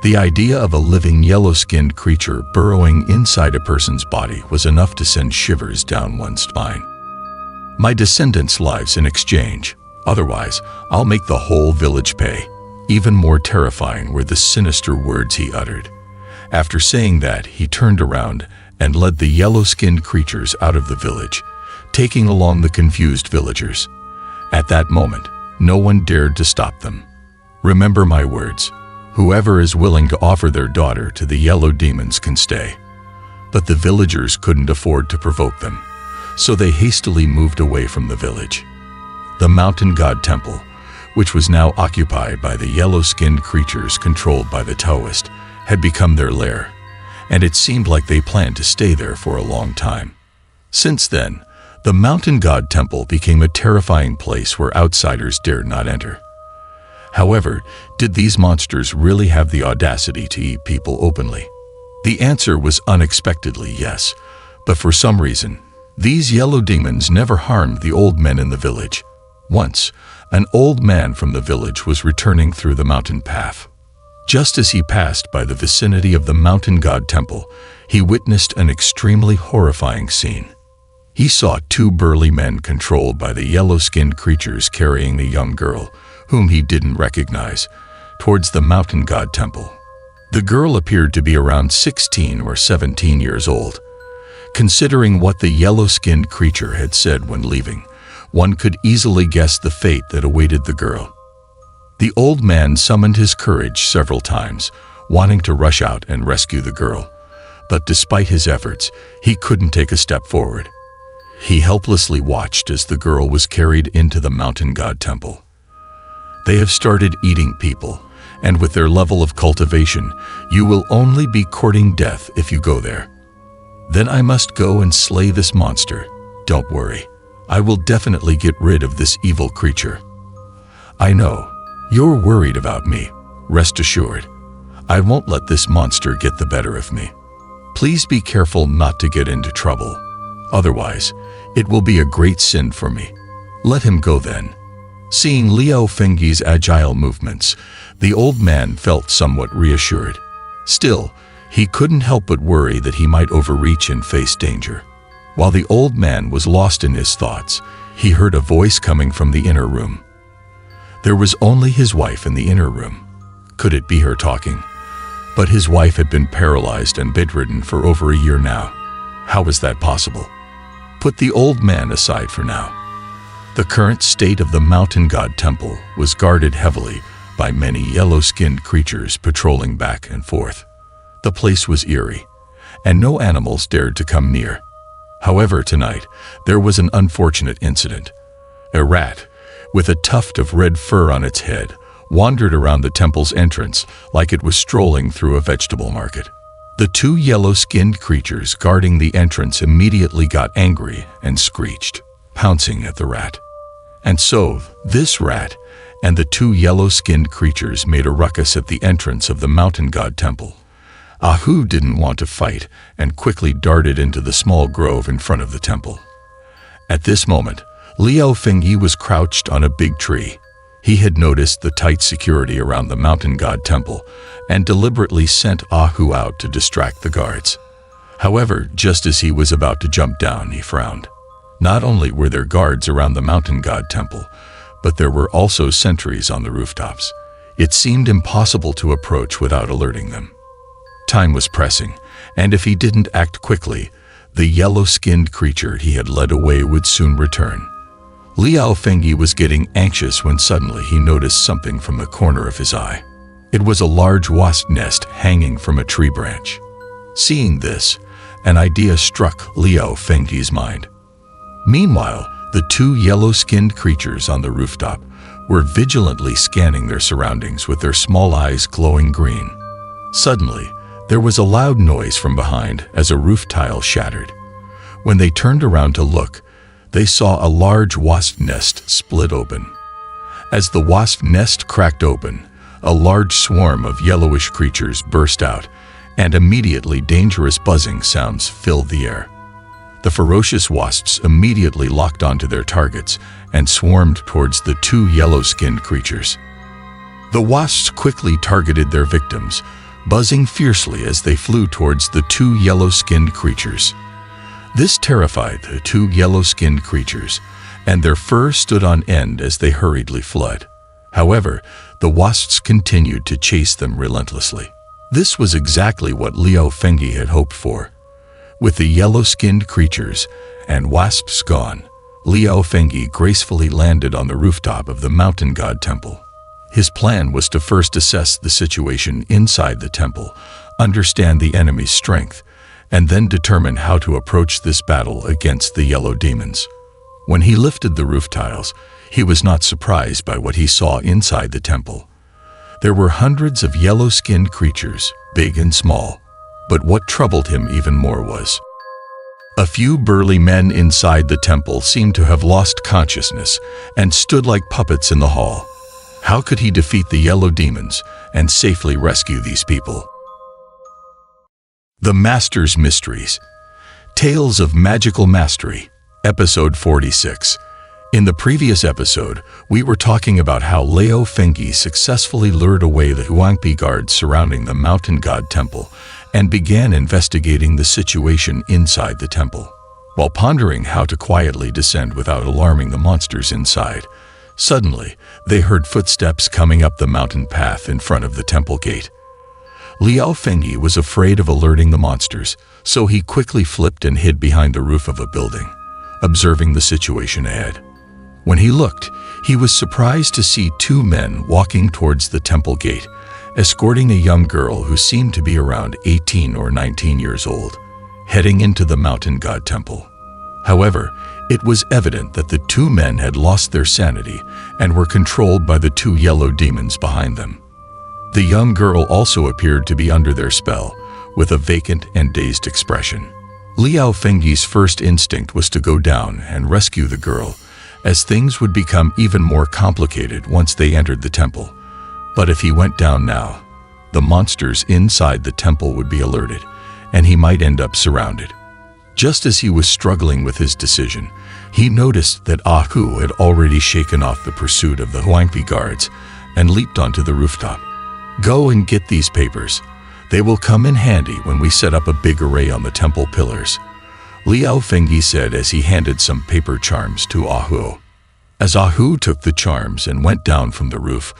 The idea of a living yellow-skinned creature burrowing inside a person's body was enough to send shivers down one's spine. My descendants' lives in exchange. Otherwise, I'll make the whole village pay. Even more terrifying were the sinister words he uttered. After saying that, he turned around and led the yellow-skinned creatures out of the village, taking along the confused villagers. At that moment, no one dared to stop them. Remember my words. Whoever is willing to offer their daughter to the yellow demons can stay. But the villagers couldn't afford to provoke them, so they hastily moved away from the village. The mountain god temple, which was now occupied by the yellow-skinned creatures controlled by the Taoist, had become their lair, and it seemed like they planned to stay there for a long time. Since then, the mountain god temple became a terrifying place where outsiders dared not enter. However, did these monsters really have the audacity to eat people openly? The answer was unexpectedly yes, but for some reason, these yellow demons never harmed the old men in the village. Once, an old man from the village was returning through the mountain path. Just as he passed by the vicinity of the mountain god temple, he witnessed an extremely horrifying scene. He saw two burly men controlled by the yellow-skinned creatures carrying a young girl, whom he didn't recognize, towards the mountain god temple. The girl appeared to be around 16 or 17 years old. Considering what the yellow-skinned creature had said when leaving, one could easily guess the fate that awaited the girl. The old man summoned his courage several times, wanting to rush out and rescue the girl. But despite his efforts, he couldn't take a step forward. He helplessly watched as the girl was carried into the mountain god temple. They have started eating people, and with their level of cultivation, you will only be courting death if you go there. Then I must go and slay this monster. Don't worry, I will definitely get rid of this evil creature. I know, you're worried about me. Rest assured, I won't let this monster get the better of me. Please be careful not to get into trouble. Otherwise, it will be a great sin for me. Let him go then. Seeing Liao Fengyi's agile movements, the old man felt somewhat reassured. Still, he couldn't help but worry that he might overreach and face danger. While the old man was lost in his thoughts, he heard a voice coming from the inner room. There was only his wife in the inner room. Could it be her talking? But his wife had been paralyzed and bedridden for over a year now. How was that possible? Put the old man aside for now. The current state of the mountain god temple was guarded heavily by many yellow-skinned creatures patrolling back and forth. The place was eerie, and no animals dared to come near. However, tonight, there was an unfortunate incident. A rat, with a tuft of red fur on its head, wandered around the temple's entrance like it was strolling through a vegetable market. The two yellow-skinned creatures guarding the entrance immediately got angry and screeched, pouncing at the rat. And so, this rat and the two yellow-skinned creatures made a ruckus at the entrance of the mountain god temple. Ahu didn't want to fight and quickly darted into the small grove in front of the temple. At this moment, Liao Fengyi was crouched on a big tree. He had noticed the tight security around the mountain god temple and deliberately sent Ahu out to distract the guards. However, just as he was about to jump down, he frowned. Not only were there guards around the mountain god temple, but there were also sentries on the rooftops. It seemed impossible to approach without alerting them. Time was pressing, and if he didn't act quickly, the yellow-skinned creature he had led away would soon return. Liao Fengyi was getting anxious when suddenly he noticed something from the corner of his eye. It was a large wasp nest hanging from a tree branch. Seeing this, an idea struck Liao Fengyi's mind. Meanwhile, the two yellow-skinned creatures on the rooftop were vigilantly scanning their surroundings with their small eyes glowing green. Suddenly, there was a loud noise from behind as a roof tile shattered. When they turned around to look, they saw a large wasp nest split open. As the wasp nest cracked open, a large swarm of yellowish creatures burst out, and immediately dangerous buzzing sounds filled the air. The ferocious wasps immediately locked onto their targets and swarmed towards the two yellow-skinned creatures. The wasps quickly targeted their victims, buzzing fiercely as they flew towards the two yellow-skinned creatures. This terrified the two yellow-skinned creatures, and their fur stood on end as they hurriedly fled. However, the wasps continued to chase them relentlessly. This was exactly what Liao Fengyi had hoped for. With the yellow-skinned creatures and wasps gone, Liao Fengyi gracefully landed on the rooftop of the mountain god temple. His plan was to first assess the situation inside the temple, understand the enemy's strength, and then determine how to approach this battle against the yellow demons. When he lifted the roof tiles, he was not surprised by what he saw inside the temple. There were hundreds of yellow-skinned creatures, big and small. But what troubled him even more was a few burly men inside the temple seemed to have lost consciousness and stood like puppets in the hall. How could he defeat the yellow demons and safely rescue these people? The Master's Mysteries. Tales of Magical Mastery, Episode 46. In the previous episode, we were talking about how Liao Fengyi successfully lured away the Huangpi guards surrounding the mountain god temple and began investigating the situation inside the temple. While pondering how to quietly descend without alarming the monsters inside, suddenly they heard footsteps coming up the mountain path in front of the temple gate. Liao Fengyi was afraid of alerting the monsters, so he quickly flipped and hid behind the roof of a building, observing the situation ahead. When he looked, he was surprised to see two men walking towards the temple gate, escorting a young girl who seemed to be around 18 or 19 years old, heading into the mountain god temple. However, it was evident that the two men had lost their sanity and were controlled by the two yellow demons behind them. The young girl also appeared to be under their spell, with a vacant and dazed expression. Liao Fengyi's first instinct was to go down and rescue the girl, as things would become even more complicated once they entered the temple. But if he went down now, the monsters inside the temple would be alerted, and he might end up surrounded. Just as he was struggling with his decision, he noticed that Hu had already shaken off the pursuit of the Huangpi guards and leaped onto the rooftop. "Go and get these papers. They will come in handy when we set up a big array on the temple pillars," Liao Fengyi said as he handed some paper charms to Hu. As Hu took the charms and went down from the roof,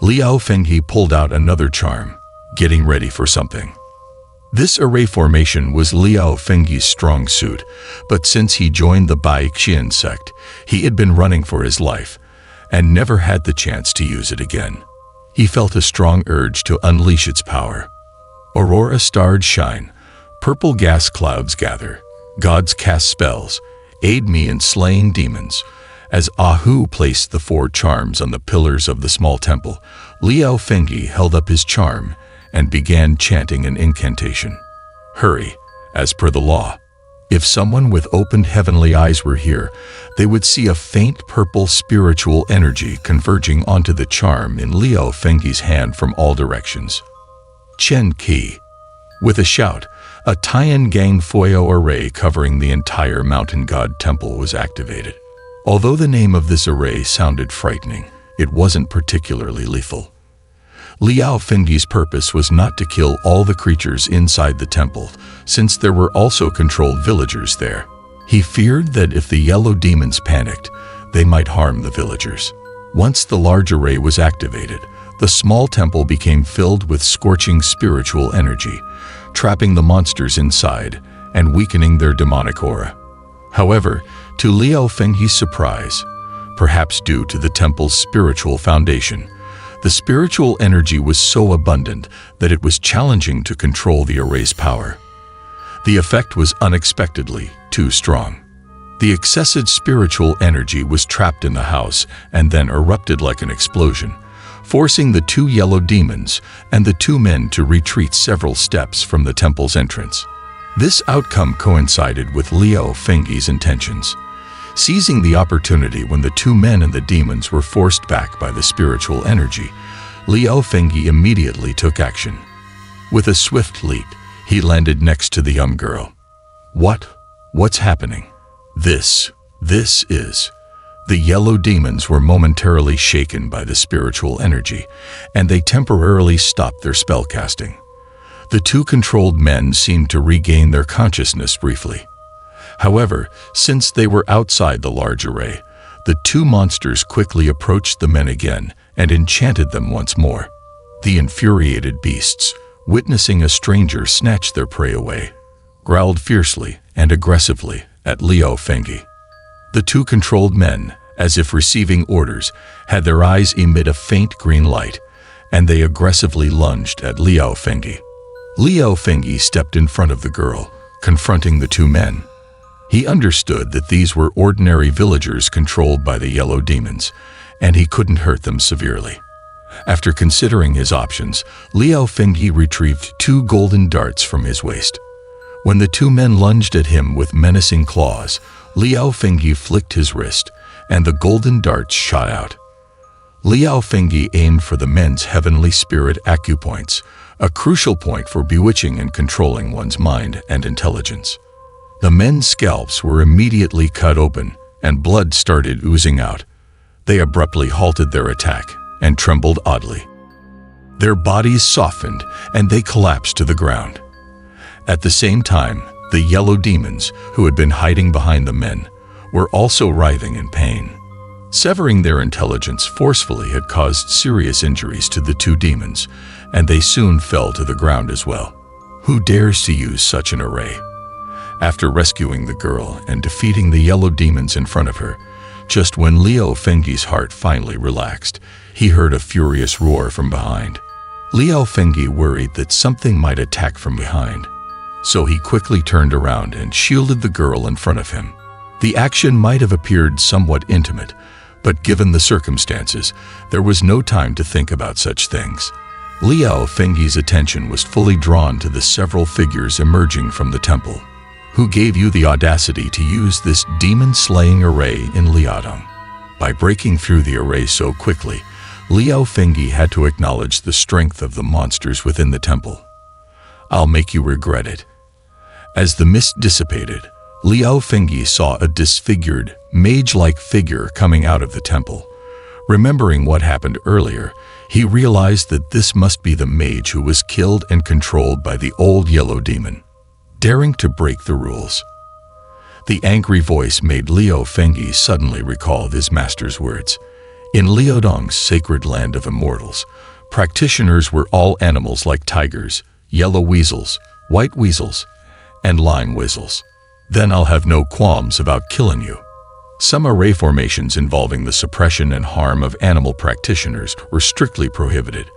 Liao Fengyi pulled out another charm, getting ready for something. This array formation was Liao Fengyi's strong suit, but since he joined the Bai Qian sect, he had been running for his life and never had the chance to use it again. He felt a strong urge to unleash its power. Aurora stars shine, purple gas clouds gather, gods cast spells, aid me in slaying demons. As Hu placed the 4 charms on the pillars of the small temple, Liao Fengyi held up his charm and began chanting an incantation. "Hurry," as per the law. If someone with opened heavenly eyes were here, they would see a faint purple spiritual energy converging onto the charm in Liao Fengyi's hand from all directions. Chen Qi. With a shout, a Tian Gang Foyo array covering the entire mountain god temple was activated. Although the name of this array sounded frightening, it wasn't particularly lethal. Liao Fengyi's purpose was not to kill all the creatures inside the temple, since there were also controlled villagers there. He feared that if the yellow demons panicked, they might harm the villagers. Once the large array was activated, the small temple became filled with scorching spiritual energy, trapping the monsters inside and weakening their demonic aura. However, to Liao Fengyi's surprise, perhaps due to the temple's spiritual foundation, the spiritual energy was so abundant that it was challenging to control the array's power. The effect was unexpectedly too strong. The excessive spiritual energy was trapped in the house and then erupted like an explosion, forcing the 2 yellow demons and the 2 men to retreat several steps from the temple's entrance. This outcome coincided with Liao Fengyi's intentions. Seizing the opportunity when the 2 men and the demons were forced back by the spiritual energy, Liao Fengyi immediately took action. With a swift leap, he landed next to the young girl. What's happening? This is... The yellow demons were momentarily shaken by the spiritual energy, and they temporarily stopped their spellcasting. The 2 controlled men seemed to regain their consciousness briefly. However, since they were outside the large array, the 2 monsters quickly approached the men again and enchanted them once more. The infuriated beasts, witnessing a stranger snatch their prey away, growled fiercely and aggressively at Liao Fengyi. The 2 controlled men, as if receiving orders, had their eyes emit a faint green light, and they aggressively lunged at Liao Fengyi. Liao Fengyi stepped in front of the girl, confronting the 2 men. He understood that these were ordinary villagers controlled by the yellow demons, and he couldn't hurt them severely. After considering his options, Liao Fengyi retrieved 2 golden darts from his waist. When the 2 men lunged at him with menacing claws, Liao Fengyi flicked his wrist, and the golden darts shot out. Liao Fengyi aimed for the men's heavenly spirit acupoints, a crucial point for bewitching and controlling one's mind and intelligence. The men's scalps were immediately cut open, and blood started oozing out. They abruptly halted their attack and trembled oddly. Their bodies softened and they collapsed to the ground. At the same time, the yellow demons, who had been hiding behind the men, were also writhing in pain. Severing their intelligence forcefully had caused serious injuries to the two demons, and they soon fell to the ground as well. Who dares to use such an array? After rescuing the girl and defeating the yellow demons in front of her, just when Liao Fengyi's heart finally relaxed, he heard a furious roar from behind. Liao Fengyi worried that something might attack from behind, so he quickly turned around and shielded the girl in front of him. The action might have appeared somewhat intimate, but given the circumstances, there was no time to think about such things. Liao Fengyi's attention was fully drawn to the several figures emerging from the temple. Who gave you the audacity to use this demon-slaying array in Liaodong? By breaking through the array so quickly, Liao Fengyi had to acknowledge the strength of the monsters within the temple. I'll make you regret it. As the mist dissipated, Liao Fengyi saw a disfigured, mage-like figure coming out of the temple. Remembering what happened earlier, he realized that this must be the mage who was killed and controlled by the old yellow demon, daring to break the rules. The angry voice made Liao Fengyi suddenly recall his master's words. In Liaodong's sacred land of immortals, practitioners were all animals like tigers, yellow weasels, white weasels, and lying weasels. Then I'll have no qualms about killing you. Some array formations involving the suppression and harm of animal practitioners were strictly prohibited.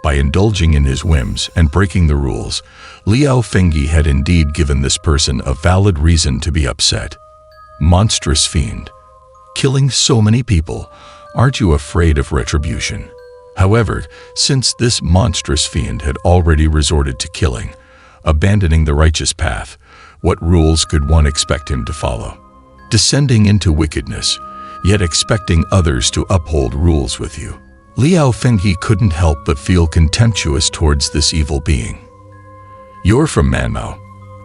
By indulging in his whims and breaking the rules, Liao Fengyi had indeed given this person a valid reason to be upset. Monstrous fiend. Killing so many people, aren't you afraid of retribution? However, since this monstrous fiend had already resorted to killing, abandoning the righteous path, what rules could one expect him to follow? Descending into wickedness, yet expecting others to uphold rules with you. Liao Fengyi couldn't help but feel contemptuous towards this evil being. You're from Manmao,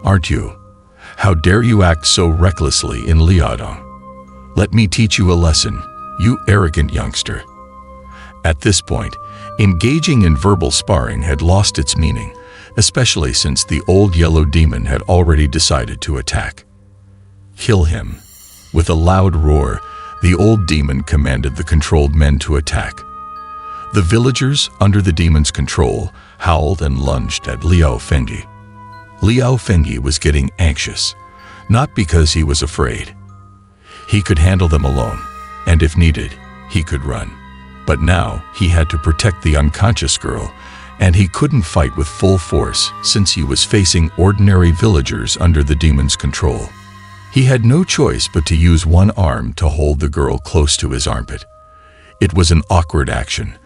aren't you? How dare you act so recklessly in Liaodong? Let me teach you a lesson, you arrogant youngster. At this point, engaging in verbal sparring had lost its meaning, especially since the old yellow demon had already decided to attack. Kill him. With a loud roar, the old demon commanded the controlled men to attack. The villagers, under the demon's control, howled and lunged at Liao Fengyi. Liao Fengyi was getting anxious, not because he was afraid. He could handle them alone, and if needed, he could run. But now he had to protect the unconscious girl, and he couldn't fight with full force since he was facing ordinary villagers under the demon's control. He had no choice but to use one arm to hold the girl close to his armpit. It was an awkward action,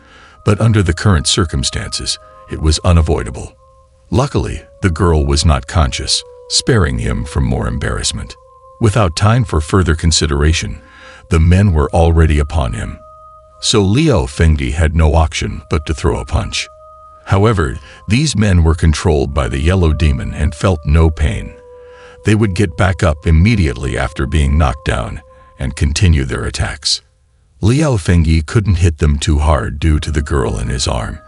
but under the current circumstances, it was unavoidable. Luckily, the girl was not conscious, sparing him from more embarrassment. Without time for further consideration, the men were already upon him. So Liao Fengyi had no option but to throw a punch. However, these men were controlled by the yellow demon and felt no pain. They would get back up immediately after being knocked down and continue their attacks. Liao Fengyi couldn't hit them too hard due to the girl in his arm,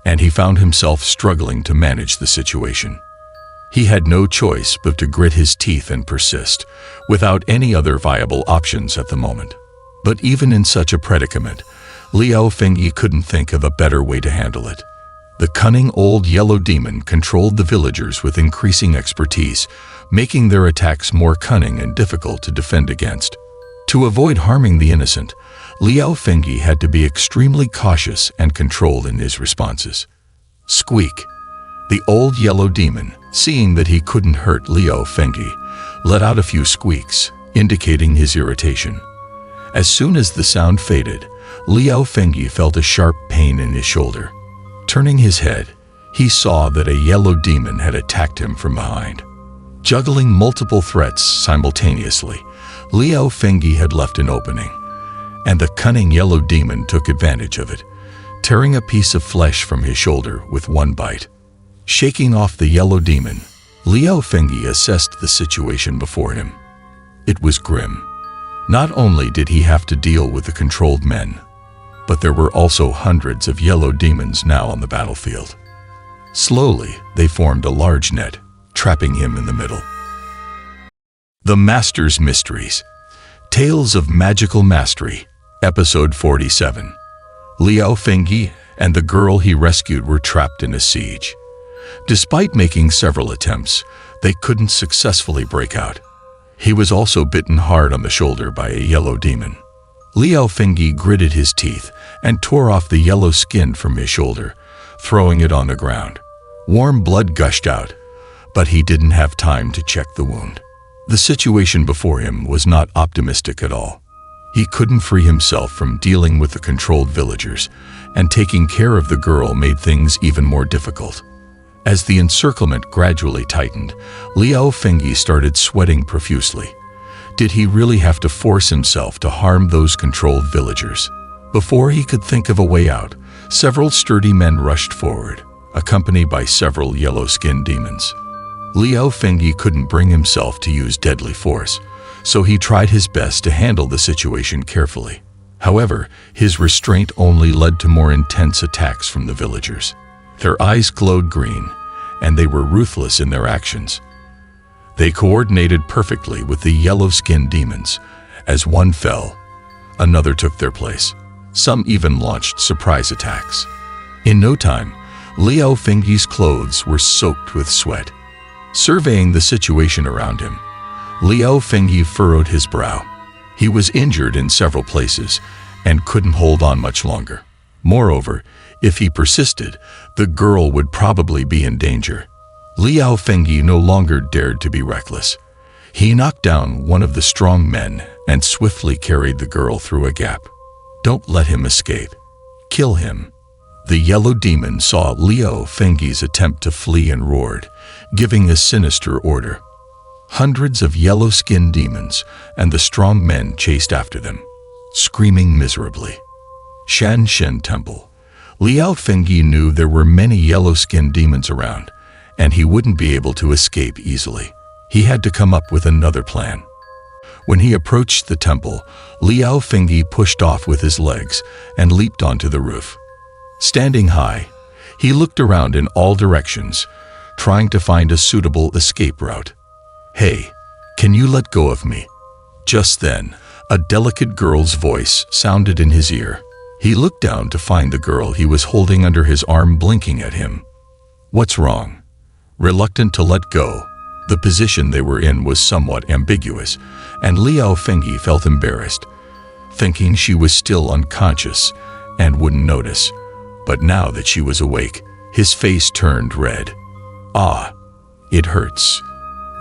and he found himself struggling to manage the situation. He had no choice but to grit his teeth and persist, without any other viable options at the moment. But even in such a predicament, Liao Fengyi couldn't think of a better way to handle it. The cunning old yellow demon controlled the villagers with increasing expertise, making their attacks more cunning and difficult to defend against. To avoid harming the innocent, Liao Fengyi had to be extremely cautious and controlled in his responses. Squeak! The old yellow demon, seeing that he couldn't hurt Liao Fengyi, let out a few squeaks, indicating his irritation. As soon as the sound faded, Liao Fengyi felt a sharp pain in his shoulder. Turning his head, he saw that a yellow demon had attacked him from behind. Juggling multiple threats simultaneously, Liao Fengyi had left an opening, and the cunning yellow demon took advantage of it, tearing a piece of flesh from his shoulder with one bite. Shaking off the yellow demon, Liao Fengyi assessed the situation before him. It was grim. Not only did he have to deal with the controlled men, but there were also hundreds of yellow demons now on the battlefield. Slowly, they formed a large net, trapping him in the middle. The Master's Mysteries. Tales of Magical Mastery, Episode 47. Liao Fengyi and the girl he rescued were trapped in a siege. Despite making several attempts, they couldn't successfully break out. He was also bitten hard on the shoulder by a yellow demon. Liao Fengyi gritted his teeth and tore off the yellow skin from his shoulder, throwing it on the ground. Warm blood gushed out, but he didn't have time to check the wound. The situation before him was not optimistic at all. He couldn't free himself from dealing with the controlled villagers, and taking care of the girl made things even more difficult. As the encirclement gradually tightened, Liao Fengyi started sweating profusely. Did he really have to force himself to harm those controlled villagers? Before he could think of a way out, several sturdy men rushed forward, accompanied by several yellow-skinned demons. Liao Fengyi couldn't bring himself to use deadly force, so he tried his best to handle the situation carefully. However, his restraint only led to more intense attacks from the villagers. Their eyes glowed green, and they were ruthless in their actions. They coordinated perfectly with the yellow-skinned demons. As one fell, another took their place. Some even launched surprise attacks. In no time, Liao Fengyi's clothes were soaked with sweat. Surveying the situation around him, Liao Fengyi furrowed his brow. He was injured in several places and couldn't hold on much longer. Moreover, if he persisted, the girl would probably be in danger. Liao Fengyi no longer dared to be reckless. He knocked down one of the strong men and swiftly carried the girl through a gap. Don't let him escape. Kill him. The yellow demon saw Liao Fengyi's attempt to flee and roared, giving a sinister order. Hundreds of yellow-skinned demons and the strong men chased after them, screaming miserably. Shanshen Temple. Liao Fengyi knew there were many yellow-skinned demons around, and he wouldn't be able to escape easily. He had to come up with another plan. When he approached the temple, Liao Fengyi pushed off with his legs and leaped onto the roof. Standing high, he looked around in all directions, trying to find a suitable escape route. "Hey, can you let go of me?" Just then, a delicate girl's voice sounded in his ear. He looked down to find the girl he was holding under his arm blinking at him. "What's wrong?" Reluctant to let go, the position they were in was somewhat ambiguous, and Liao Fengyi felt embarrassed, thinking she was still unconscious and wouldn't notice. But now that she was awake, his face turned red. "Ah, it hurts."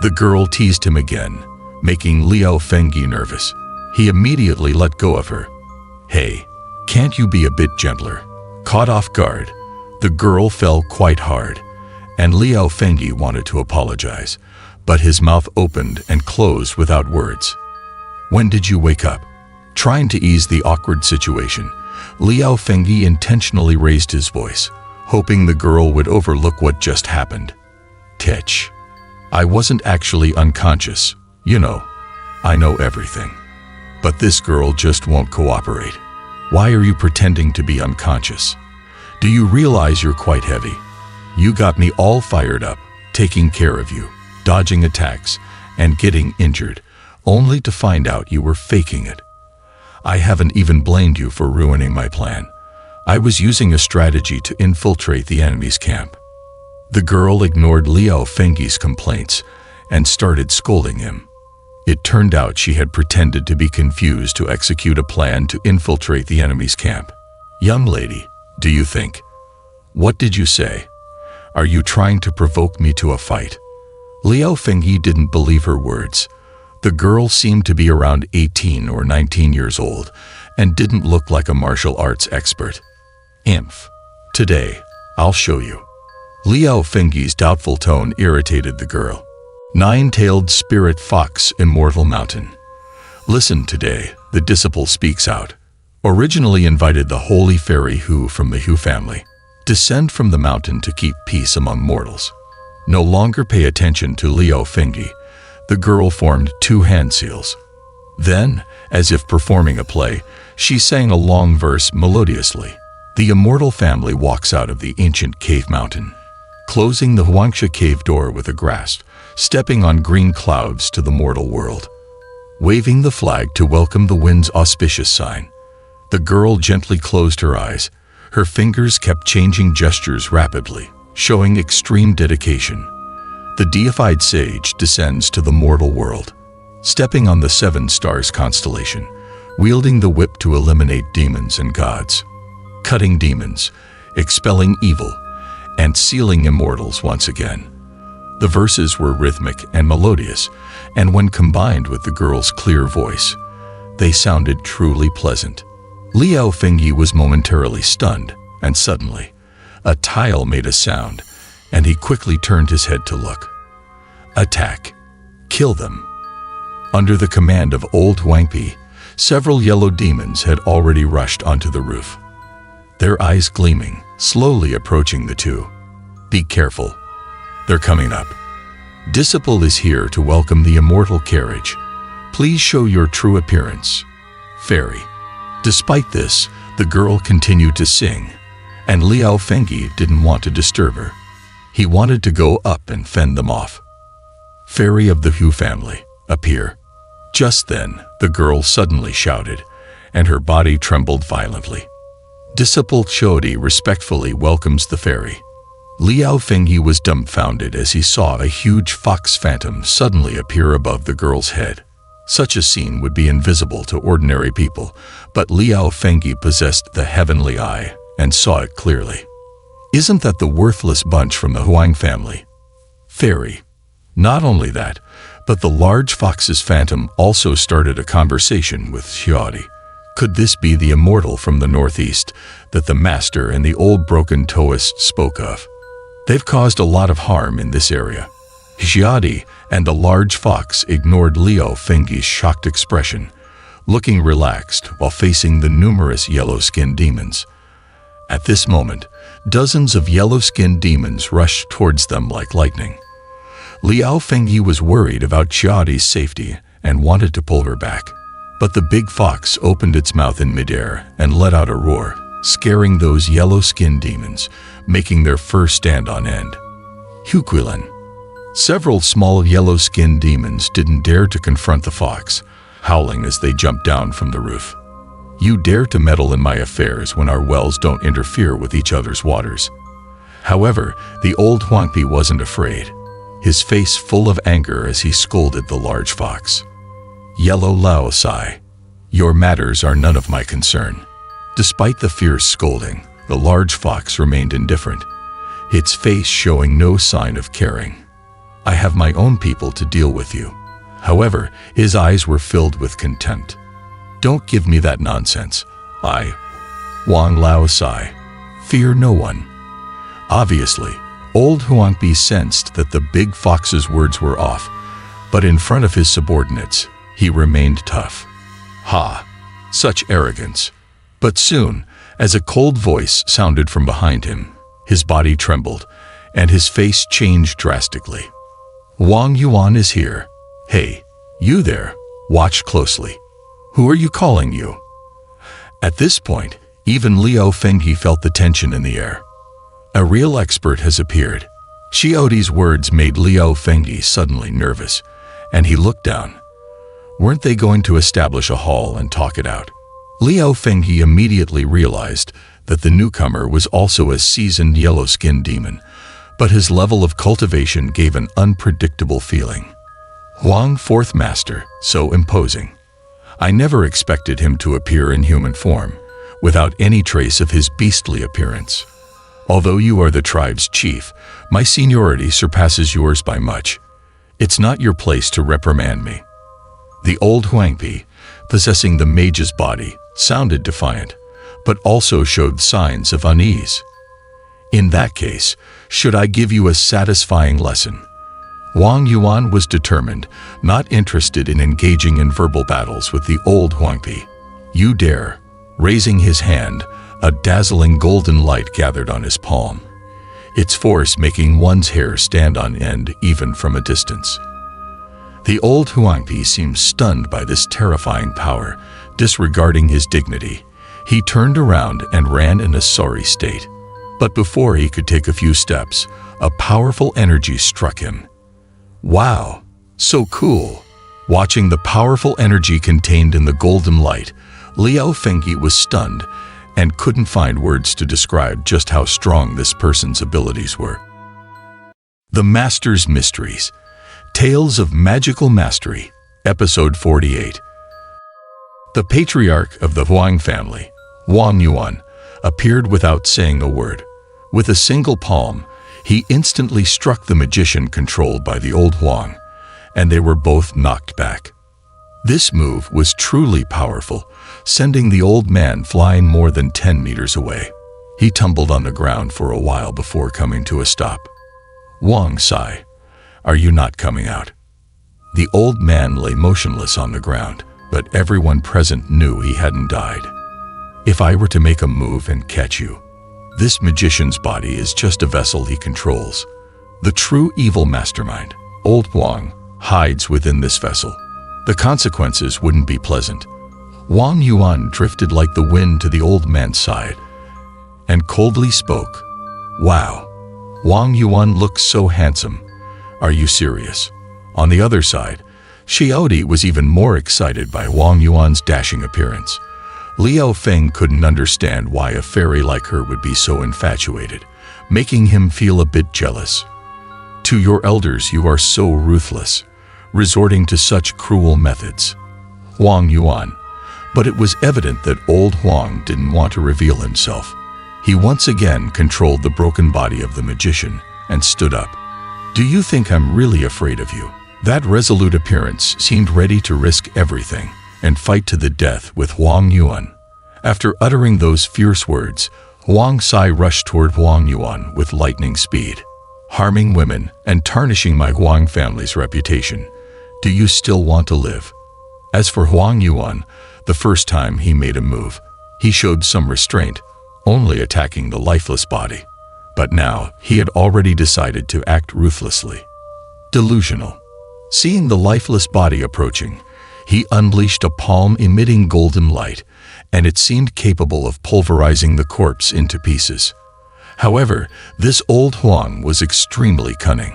The girl teased him again, making Liao Fengyi nervous. He immediately let go of her. "Hey, can't you be a bit gentler?" Caught off guard, the girl fell quite hard, and Liao Fengyi wanted to apologize, but his mouth opened and closed without words. "When did you wake up?" Trying to ease the awkward situation, Liao Fengyi intentionally raised his voice, hoping the girl would overlook what just happened. "Tch. I wasn't actually unconscious. You know, I know everything. But this girl just won't cooperate. Why are you pretending to be unconscious? Do you realize you're quite heavy? You got me all fired up, taking care of you, dodging attacks, and getting injured, only to find out you were faking it. I haven't even blamed you for ruining my plan. I was using a strategy to infiltrate the enemy's camp." The girl ignored Liao Fengyi's complaints and started scolding him. It turned out she had pretended to be confused to execute a plan to infiltrate the enemy's camp. "Young lady, do you think? What did you say? Are you trying to provoke me to a fight?" Liao Fengyi didn't believe her words. The girl seemed to be around 18 or 19 years old and didn't look like a martial arts expert. "Imph. Today, I'll show you." Liao Fengyi's doubtful tone irritated the girl. Nine-tailed spirit fox, immortal mountain. Listen today, the disciple speaks out. Originally invited the holy fairy Hu from the Hu family. Descend from the mountain to keep peace among mortals. No longer pay attention to Liao Fengyi. The girl formed two hand seals. Then, as if performing a play, she sang a long verse melodiously. The immortal family walks out of the ancient cave mountain, closing the Huangsha cave door with a grasp, stepping on green clouds to the mortal world. Waving the flag to welcome the wind's auspicious sign, the girl gently closed her eyes. Her fingers kept changing gestures rapidly, showing extreme dedication. The deified sage descends to the mortal world, stepping on the 7 stars constellation, wielding the whip to eliminate demons and gods, cutting demons, expelling evil, and sealing immortals once again. The verses were rhythmic and melodious, and when combined with the girl's clear voice, they sounded truly pleasant. Liao Fengyi was momentarily stunned, and suddenly, a tile made a sound, and he quickly turned his head to look. Attack! Kill them! Under the command of old Huangpi, several yellow demons had already rushed onto the roof, their eyes gleaming, slowly approaching the two. Be careful. They're coming up. Disciple is here to welcome the immortal carriage. Please show your true appearance. Fairy. Despite this, the girl continued to sing, and Liao Fengyi didn't want to disturb her. He wanted to go up and fend them off. Fairy of the Hu family, appear. Just then, the girl suddenly shouted, and her body trembled violently. Disciple Chodi respectfully welcomes the fairy. Liao Fengyi was dumbfounded as he saw a huge fox phantom suddenly appear above the girl's head. Such a scene would be invisible to ordinary people, but Liao Fengyi possessed the heavenly eye and saw it clearly. Isn't that the worthless bunch from the Huang family? Fairy. Not only that, but the large fox's phantom also started a conversation with Xiaodi. Could this be the immortal from the northeast that the master and the old broken Taoist spoke of? They've caused a lot of harm in this area. Xiaodi and the large fox ignored Liao Fengyi's shocked expression, looking relaxed while facing the numerous yellow-skinned demons. At this moment, dozens of yellow-skinned demons rushed towards them like lightning. Liao Fengyi was worried about Xiaodi's safety and wanted to pull her back. But the big fox opened its mouth in midair and let out a roar, scaring those yellow-skinned demons, making their fur stand on end. Huquilin. Several small yellow-skinned demons didn't dare to confront the fox, howling as they jumped down from the roof. You dare to meddle in my affairs when our wells don't interfere with each other's waters. However, the old Huangpi wasn't afraid, his face full of anger as he scolded the large fox. Yellow Lao Sai, your matters are none of my concern. Despite the fierce scolding, the large fox remained indifferent, its face showing no sign of caring. I have my own people to deal with you. However, his eyes were filled with contempt. Don't give me that nonsense. I, Wang Lao Sai, fear no one. Obviously, old Huangpi sensed that the big fox's words were off, but in front of his subordinates, he remained tough. Ha! Such arrogance. But soon, as a cold voice sounded from behind him, his body trembled, and his face changed drastically. Wang Yuan is here. Hey, you there, watch closely. Who are you calling you? At this point, even Liao Fengyi felt the tension in the air. A real expert has appeared. Xiaodi's words made Liao Fengyi suddenly nervous, and he looked down. Weren't they going to establish a hall and talk it out? Liao Fengyi immediately realized that the newcomer was also a seasoned yellow-skinned demon, but his level of cultivation gave an unpredictable feeling. Huang, fourth master, so imposing. I never expected him to appear in human form, without any trace of his beastly appearance. Although you are the tribe's chief, my seniority surpasses yours by much. It's not your place to reprimand me. The old Huangpi, possessing the mage's body, sounded defiant, but also showed signs of unease. In that case, should I give you a satisfying lesson? Wang Yuan was determined, not interested in engaging in verbal battles with the old Huangpi. You dare. Raising his hand, a dazzling golden light gathered on his palm, its force making one's hair stand on end even from a distance. The old Huangpi seemed stunned by this terrifying power. Disregarding his dignity, he turned around and ran in a sorry state. But before he could take a few steps, a powerful energy struck him. Wow, so cool! Watching the powerful energy contained in the golden light, Liao Fengyi was stunned and couldn't find words to describe just how strong this person's abilities were. The Master's Mysteries. Tales of Magical Mastery, Episode 48. The patriarch of the Huang family, Wang Yuan, appeared without saying a word. With a single palm, he instantly struck the magician controlled by the old Huang, and they were both knocked back. This move was truly powerful, sending the old man flying more than 10 meters away. He tumbled on the ground for a while before coming to a stop. Wang sighed. Are you not coming out? The old man lay motionless on the ground, but everyone present knew he hadn't died. If I were to make a move and catch you, this magician's body is just a vessel he controls. The true evil mastermind, old Huang, hides within this vessel. The consequences wouldn't be pleasant. Wang Yuan drifted like the wind to the old man's side and coldly spoke. Wow, Wang Yuan looks so handsome. Are you serious? On the other side, Xiaodi was even more excited by Wang Yuan's dashing appearance. Liao Feng couldn't understand why a fairy like her would be so infatuated, making him feel a bit jealous. To your elders you are so ruthless, resorting to such cruel methods. Wang Yuan. But it was evident that old Huang didn't want to reveal himself. He once again controlled the broken body of the magician and stood up. Do you think I'm really afraid of you? That resolute appearance seemed ready to risk everything and fight to the death with Wang Yuan. After uttering those fierce words, Huang Sai rushed toward Wang Yuan with lightning speed. Harming women and tarnishing my Huang family's reputation. Do you still want to live? As for Huang Yuan, the first time he made a move, he showed some restraint, only attacking the lifeless body. But now he had already decided to act ruthlessly. Delusional. Seeing the lifeless body approaching, he unleashed a palm emitting golden light, and it seemed capable of pulverizing the corpse into pieces. However, this old Huang was extremely cunning.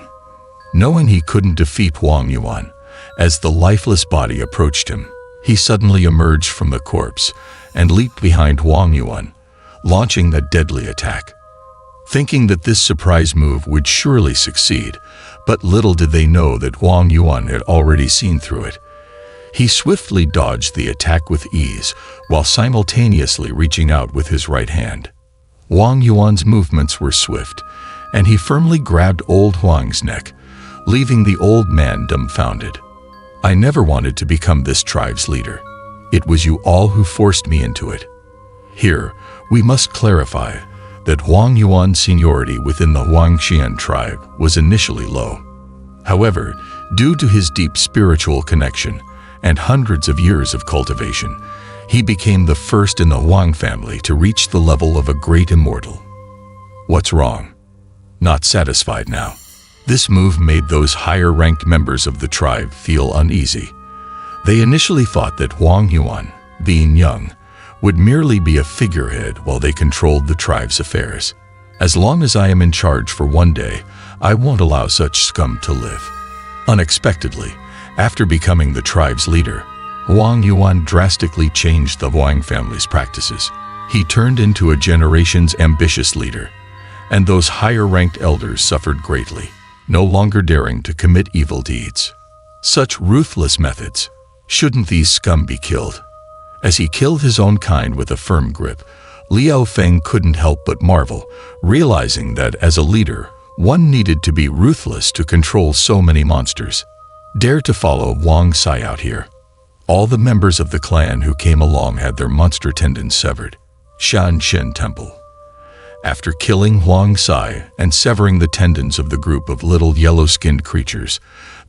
Knowing he couldn't defeat Wang Yuan, as the lifeless body approached him, he suddenly emerged from the corpse and leaped behind Wang Yuan, launching a deadly attack. Thinking that this surprise move would surely succeed, but little did they know that Wang Yuan had already seen through it. He swiftly dodged the attack with ease, while simultaneously reaching out with his right hand. Wang Yuan's movements were swift, and he firmly grabbed old Huang's neck, leaving the old man dumbfounded. I never wanted to become this tribe's leader. It was you all who forced me into it. Here, we must clarify that Wang Yuan's seniority within the Huangxian tribe was initially low. However, due to his deep spiritual connection and hundreds of years of cultivation, he became the first in the Huang family to reach the level of a great immortal. What's wrong? Not satisfied now. This move made those higher-ranked members of the tribe feel uneasy. They initially thought that Wang Yuan, being young, would merely be a figurehead while they controlled the tribe's affairs. As long as I am in charge for one day, I won't allow such scum to live. Unexpectedly, after becoming the tribe's leader, Wang Yuan drastically changed the Huang family's practices. He turned into a generation's ambitious leader, and those higher-ranked elders suffered greatly, no longer daring to commit evil deeds. Such ruthless methods. Shouldn't these scum be killed? As he killed his own kind with a firm grip, Liao Feng couldn't help but marvel, realizing that as a leader, one needed to be ruthless to control so many monsters. Dare to follow Wang Sai out here. All the members of the clan who came along had their monster tendons severed. Shanshen Temple. After killing Huang Sai and severing the tendons of the group of little yellow-skinned creatures,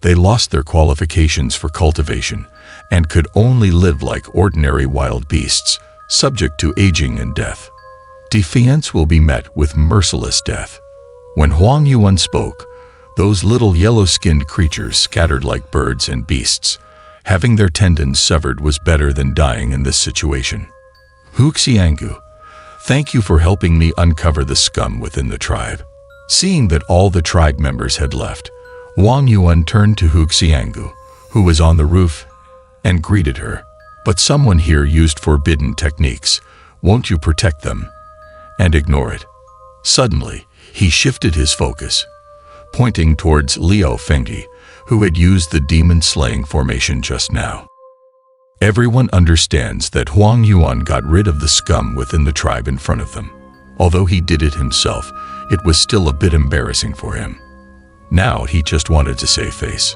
they lost their qualifications for cultivation and could only live like ordinary wild beasts, subject to aging and death. Defiance will be met with merciless death. When Huang Yuan spoke, Those little yellow-skinned creatures scattered like birds and beasts. Having their tendons severed was better than dying in this situation. Huxiangu, thank you for helping me uncover the scum within the tribe. Seeing that all the tribe members had left, Wang Yuan turned to Huxiangu, who was on the roof, and greeted her. But someone here used forbidden techniques. Won't you protect them? And ignore it. Suddenly, he shifted his focus, pointing towards Liao Fengyi, who had used the demon-slaying formation just now. Everyone understands that Huang Yuan got rid of the scum within the tribe in front of them. Although he did it himself, it was still a bit embarrassing for him. Now he just wanted to save face.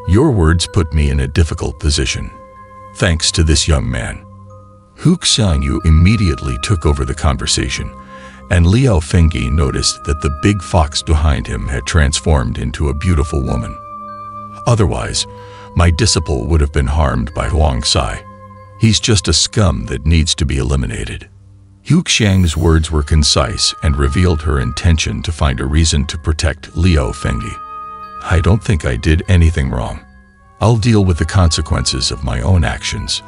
Your words put me in a difficult position. Thanks to this young man. Huxiangu immediately took over the conversation, and Liao Fengyi noticed that the big fox behind him had transformed into a beautiful woman. Otherwise, my disciple would have been harmed by Huang Sai. He's just a scum that needs to be eliminated. Huxiang's words were concise and revealed her intention to find a reason to protect Liao Fengyi. I don't think I did anything wrong. I'll deal with the consequences of my own actions.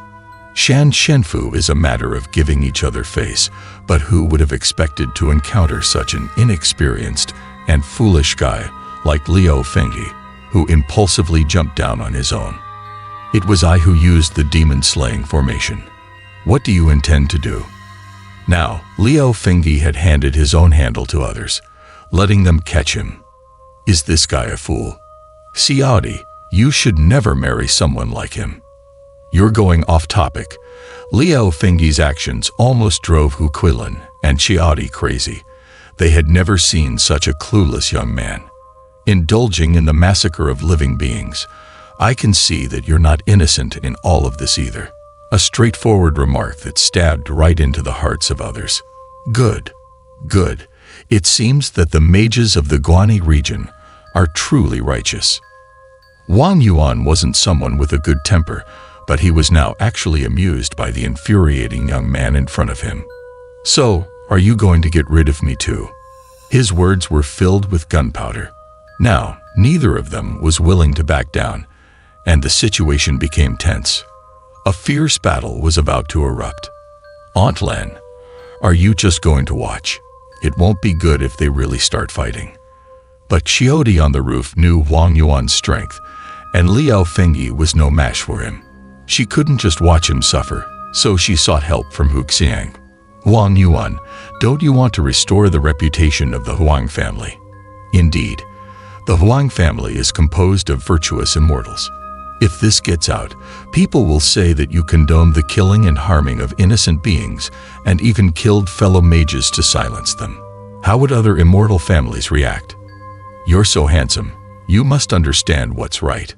Shan Shenfu is a matter of giving each other face, but who would have expected to encounter such an inexperienced and foolish guy like Liao Fengyi, who impulsively jumped down on his own? It was I who used the demon-slaying formation. What do you intend to do? Now, Liao Fengyi had handed his own handle to others, letting them catch him. Is this guy a fool? Xiaodi, you should never marry someone like him. You're going off topic. Liao Fengyi's actions almost drove Hu Quilin and Xiaodi crazy. They had never seen such a clueless young man. Indulging in the massacre of living beings. I can see that you're not innocent in all of this either. A straightforward remark that stabbed right into the hearts of others. Good. Good. It seems that the mages of the Guani region are truly righteous. Wang Yuan wasn't someone with a good temper, but he was now actually amused by the infuriating young man in front of him. So, are you going to get rid of me too? His words were filled with gunpowder. Now, neither of them was willing to back down, and the situation became tense. A fierce battle was about to erupt. Aunt Lan, are you just going to watch? It won't be good if they really start fighting. But Xiaodi on the roof knew Wang Yuan's strength, and Liao Fengyi was no match for him. She couldn't just watch him suffer, so she sought help from Huxiang. Wang Yuan, don't you want to restore the reputation of the Huang family? Indeed, the Huang family is composed of virtuous immortals. If this gets out, people will say that you condone the killing and harming of innocent beings and even killed fellow mages to silence them. How would other immortal families react? You're so handsome, you must understand what's right.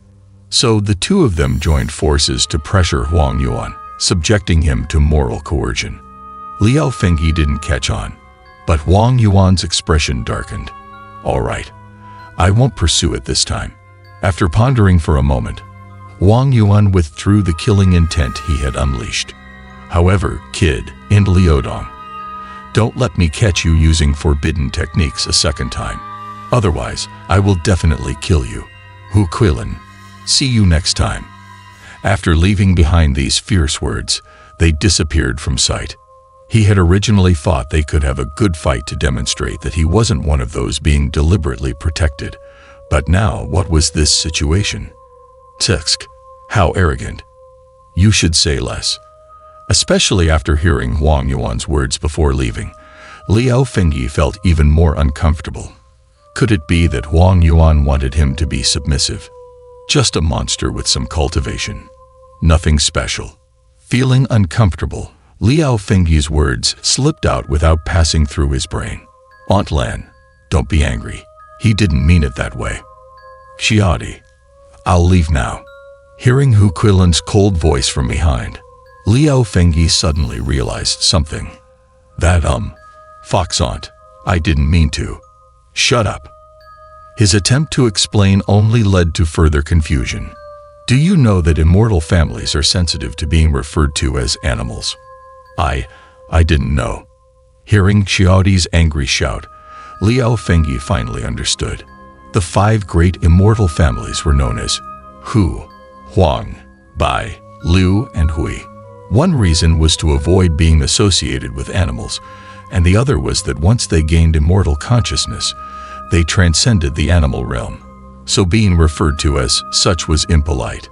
So the two of them joined forces to pressure Huang Yuan, subjecting him to moral coercion. Liao Fengyi didn't catch on, but Wang Yuan's expression darkened. All right, I won't pursue it this time. After pondering for a moment, Wang Yuan withdrew the killing intent he had unleashed. However, kid, in Liaodong, don't let me catch you using forbidden techniques a second time. Otherwise, I will definitely kill you. Hu Quilin. See you next time. After leaving behind these fierce words, they disappeared from sight. He had originally thought they could have a good fight to demonstrate that he wasn't one of those being deliberately protected. But now, what was this situation? Tsk, how arrogant. You should say less. Especially after hearing Wang Yuan's words before leaving, Liao Fengyi felt even more uncomfortable. Could it be that Wang Yuan wanted him to be submissive? Just a monster with some cultivation. Nothing special. Feeling uncomfortable, Liao Fengyi's words slipped out without passing through his brain. Aunt Lan, don't be angry. He didn't mean it that way. Xiaodi, I'll leave now. Hearing Hu Quilin's cold voice from behind, Liao Fengyi suddenly realized something. That Fox aunt, I didn't mean to. Shut up. His attempt to explain only led to further confusion. Do you know that immortal families are sensitive to being referred to as animals? I didn't know. Hearing Xiaodi's angry shout, Liao Fengyi finally understood. The 5 great immortal families were known as Hu, Huang, Bai, Liu, and Hui. One reason was to avoid being associated with animals, and the other was that once they gained immortal consciousness, they transcended the animal realm. So being referred to as such was impolite.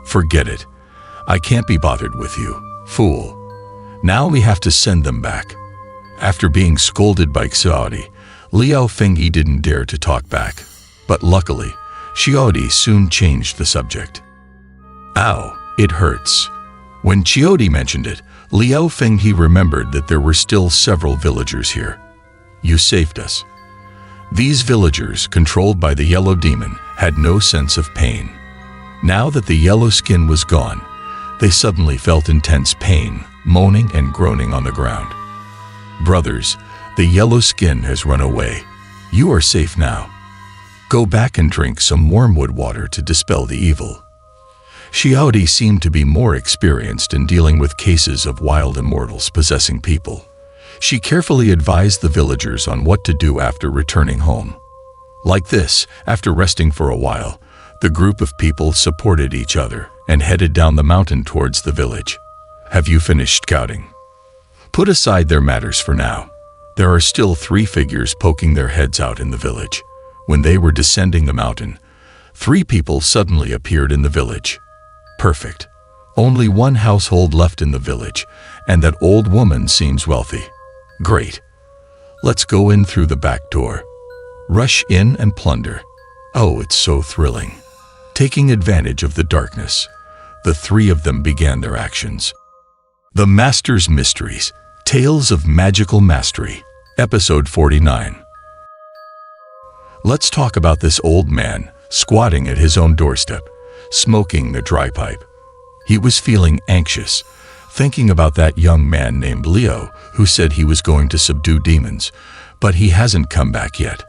Forget it. I can't be bothered with you, fool. Now we have to send them back. After being scolded by Xiaodi, Liao Fengyi didn't dare to talk back. But luckily, Xiaodi soon changed the subject. Ow, it hurts. When Xiaodi mentioned it, Liao Fengyi remembered that there were still several villagers here. You saved us. These villagers, controlled by the yellow demon, had no sense of pain. Now that the yellow skin was gone, they suddenly felt intense pain, moaning and groaning on the ground. Brothers, the yellow skin has run away. You are safe now. Go back and drink some wormwood water to dispel the evil. Xiaodi seemed to be more experienced in dealing with cases of wild immortals possessing people. She carefully advised the villagers on what to do after returning home. Like this, after resting for a while, the group of people supported each other and headed down the mountain towards the village. Have you finished scouting? Put aside their matters for now. There are still 3 figures poking their heads out in the village. When they were descending the mountain, 3 people suddenly appeared in the village. Perfect. Only one household left in the village, and that old woman seems wealthy. Great. Let's go in through the back door. Rush in and plunder. Oh, it's so thrilling. Taking advantage of the darkness, the 3 of them began their actions. The Master's Mysteries, Tales of Magical Mastery, Episode 49. Let's talk about this old man, squatting at his own doorstep, smoking a dry pipe. He was feeling anxious, thinking about that young man named Leo who said he was going to subdue demons, but he hasn't come back yet.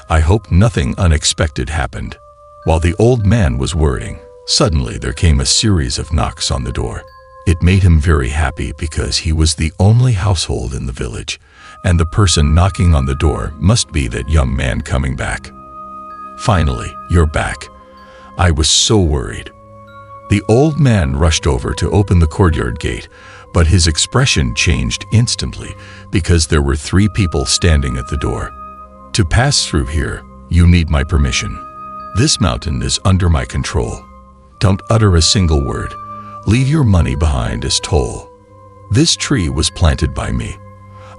I hope nothing unexpected happened. While the old man was worrying, suddenly there came a series of knocks on the door. It made him very happy because he was the only household in the village, and the person knocking on the door must be that young man coming back. Finally, you're back. I was so worried. The old man rushed over to open the courtyard gate, but his expression changed instantly because there were 3 people standing at the door. To pass through here, you need my permission. This mountain is under my control. Don't utter a single word. Leave your money behind as toll. This tree was planted by me.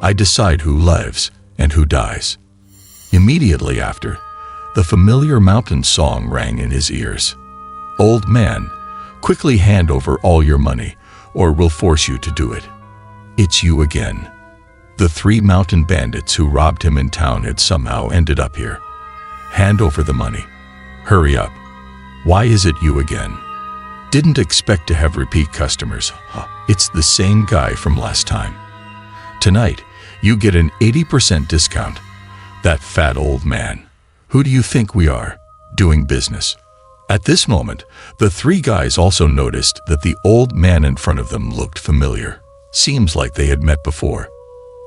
I decide who lives and who dies. Immediately after, the familiar mountain song rang in his ears. Old man, quickly hand over all your money, or we'll force you to do it. It's you again. The 3 mountain bandits who robbed him in town had somehow ended up here. Hand over the money. Hurry up. Why is it you again? Didn't expect to have repeat customers. It's the same guy from last time. Tonight, you get an 80% discount. That fat old man. Who do you think we are? Doing business. At this moment, the 3 guys also noticed that the old man in front of them looked familiar. Seems like they had met before.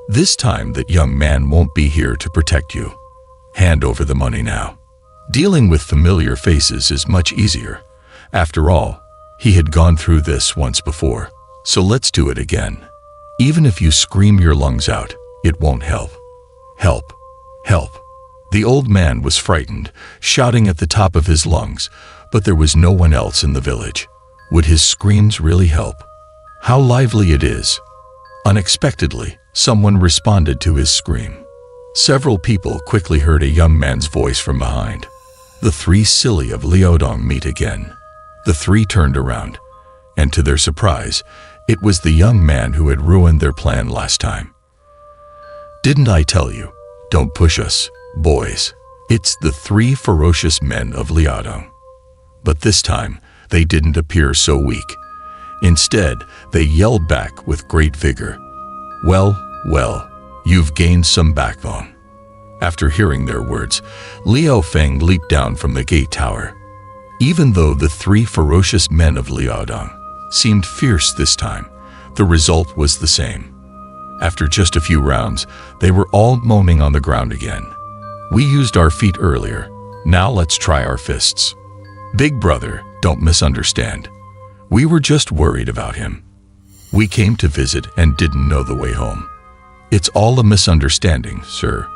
This time that young man won't be here to protect you. Hand over the money now. Dealing with familiar faces is much easier. After all, he had gone through this once before. So let's do it again. Even if you scream your lungs out, it won't help. Help. Help. The old man was frightened, shouting at the top of his lungs, but there was no one else in the village. Would his screams really help? How lively it is. Unexpectedly, someone responded to his scream. Several people quickly heard a young man's voice from behind. The 3 silly of Liaodong meet again. The 3 turned around, and to their surprise, it was the young man who had ruined their plan last time. Didn't I tell you? Don't push us, boys. It's the 3 ferocious men of Liaodong. But this time, they didn't appear so weak. Instead, they yelled back with great vigor. Well, you've gained some backbone. After hearing their words, Liao Feng leaped down from the gate tower. Even though the 3 ferocious men of Liaodong seemed fierce this time, the result was the same. After just a few rounds, they were all moaning on the ground again. We used our feet earlier. Now let's try our fists. Big brother, don't misunderstand. We were just worried about him. We came to visit and didn't know the way home. It's all a misunderstanding, sir.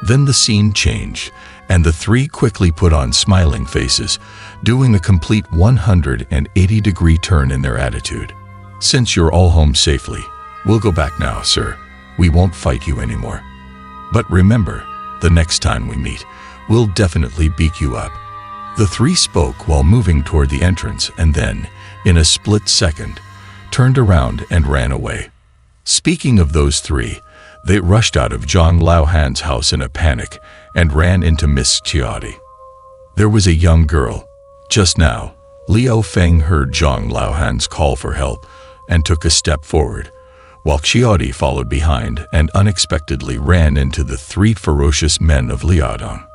Then the scene changed, and the three quickly put on smiling faces, doing a complete 180-degree turn in their attitude. Since you're all home safely, we'll go back now, sir. We won't fight you anymore. But remember, the next time we meet, we'll definitely beat you up. The three spoke while moving toward the entrance and then, in a split second, turned around and ran away. Speaking of those three, they rushed out of Zhang Laohan's house in a panic and ran into Miss Qiadi. There was a young girl. Just now, Liu Feng heard Zhang Laohan's call for help and took a step forward, while Qiadi followed behind and unexpectedly ran into the three ferocious men of Liaodong.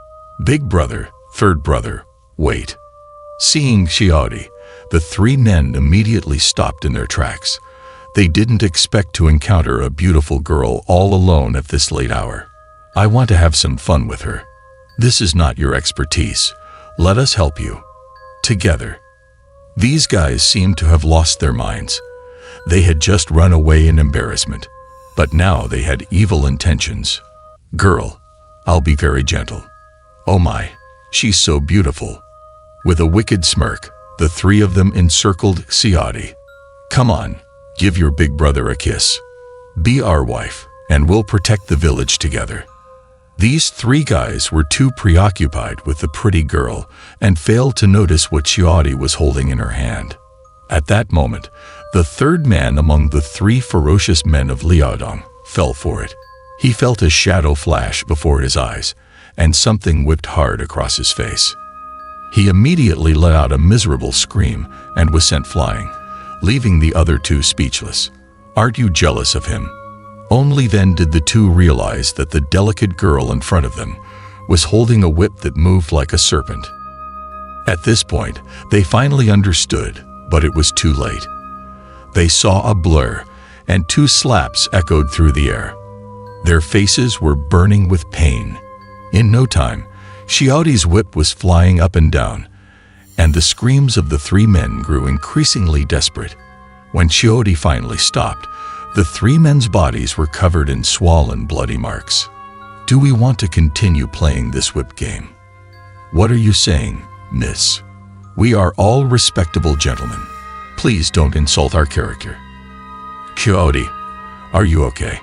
Big brother, third brother, wait. Seeing Qiadi, the three men immediately stopped in their tracks. They didn't expect to encounter a beautiful girl all alone at this late hour. I want to have some fun with her. This is not your expertise. Let us help you. Together. These guys seemed to have lost their minds. They had just run away in embarrassment, but now they had evil intentions. Girl, I'll be very gentle. Oh my, she's so beautiful. With a wicked smirk, the three of them encircled Qiadi. Come on. Give your big brother a kiss. Be our wife, and we'll protect the village together. These three guys were too preoccupied with the pretty girl and failed to notice what Qiadi was holding in her hand. At that moment, the third man among the three ferocious men of Liaodong fell for it. He felt a shadow flash before his eyes, and something whipped hard across his face. He immediately let out a miserable scream and was sent flying, leaving the other two speechless. Aren't you jealous of him? Only then did the two realize that the delicate girl in front of them was holding a whip that moved like a serpent. At this point, they finally understood, but it was too late. They saw a blur, and two slaps echoed through the air. Their faces were burning with pain. In no time, Qiadi's whip was flying up and down, and the screams of the three men grew increasingly desperate. When Qiadi finally stopped, the three men's bodies were covered in swollen, bloody marks. Do we want to continue playing this whip game? What are you saying, miss? We are all respectable gentlemen. Please don't insult our character. Qiadi, are you okay?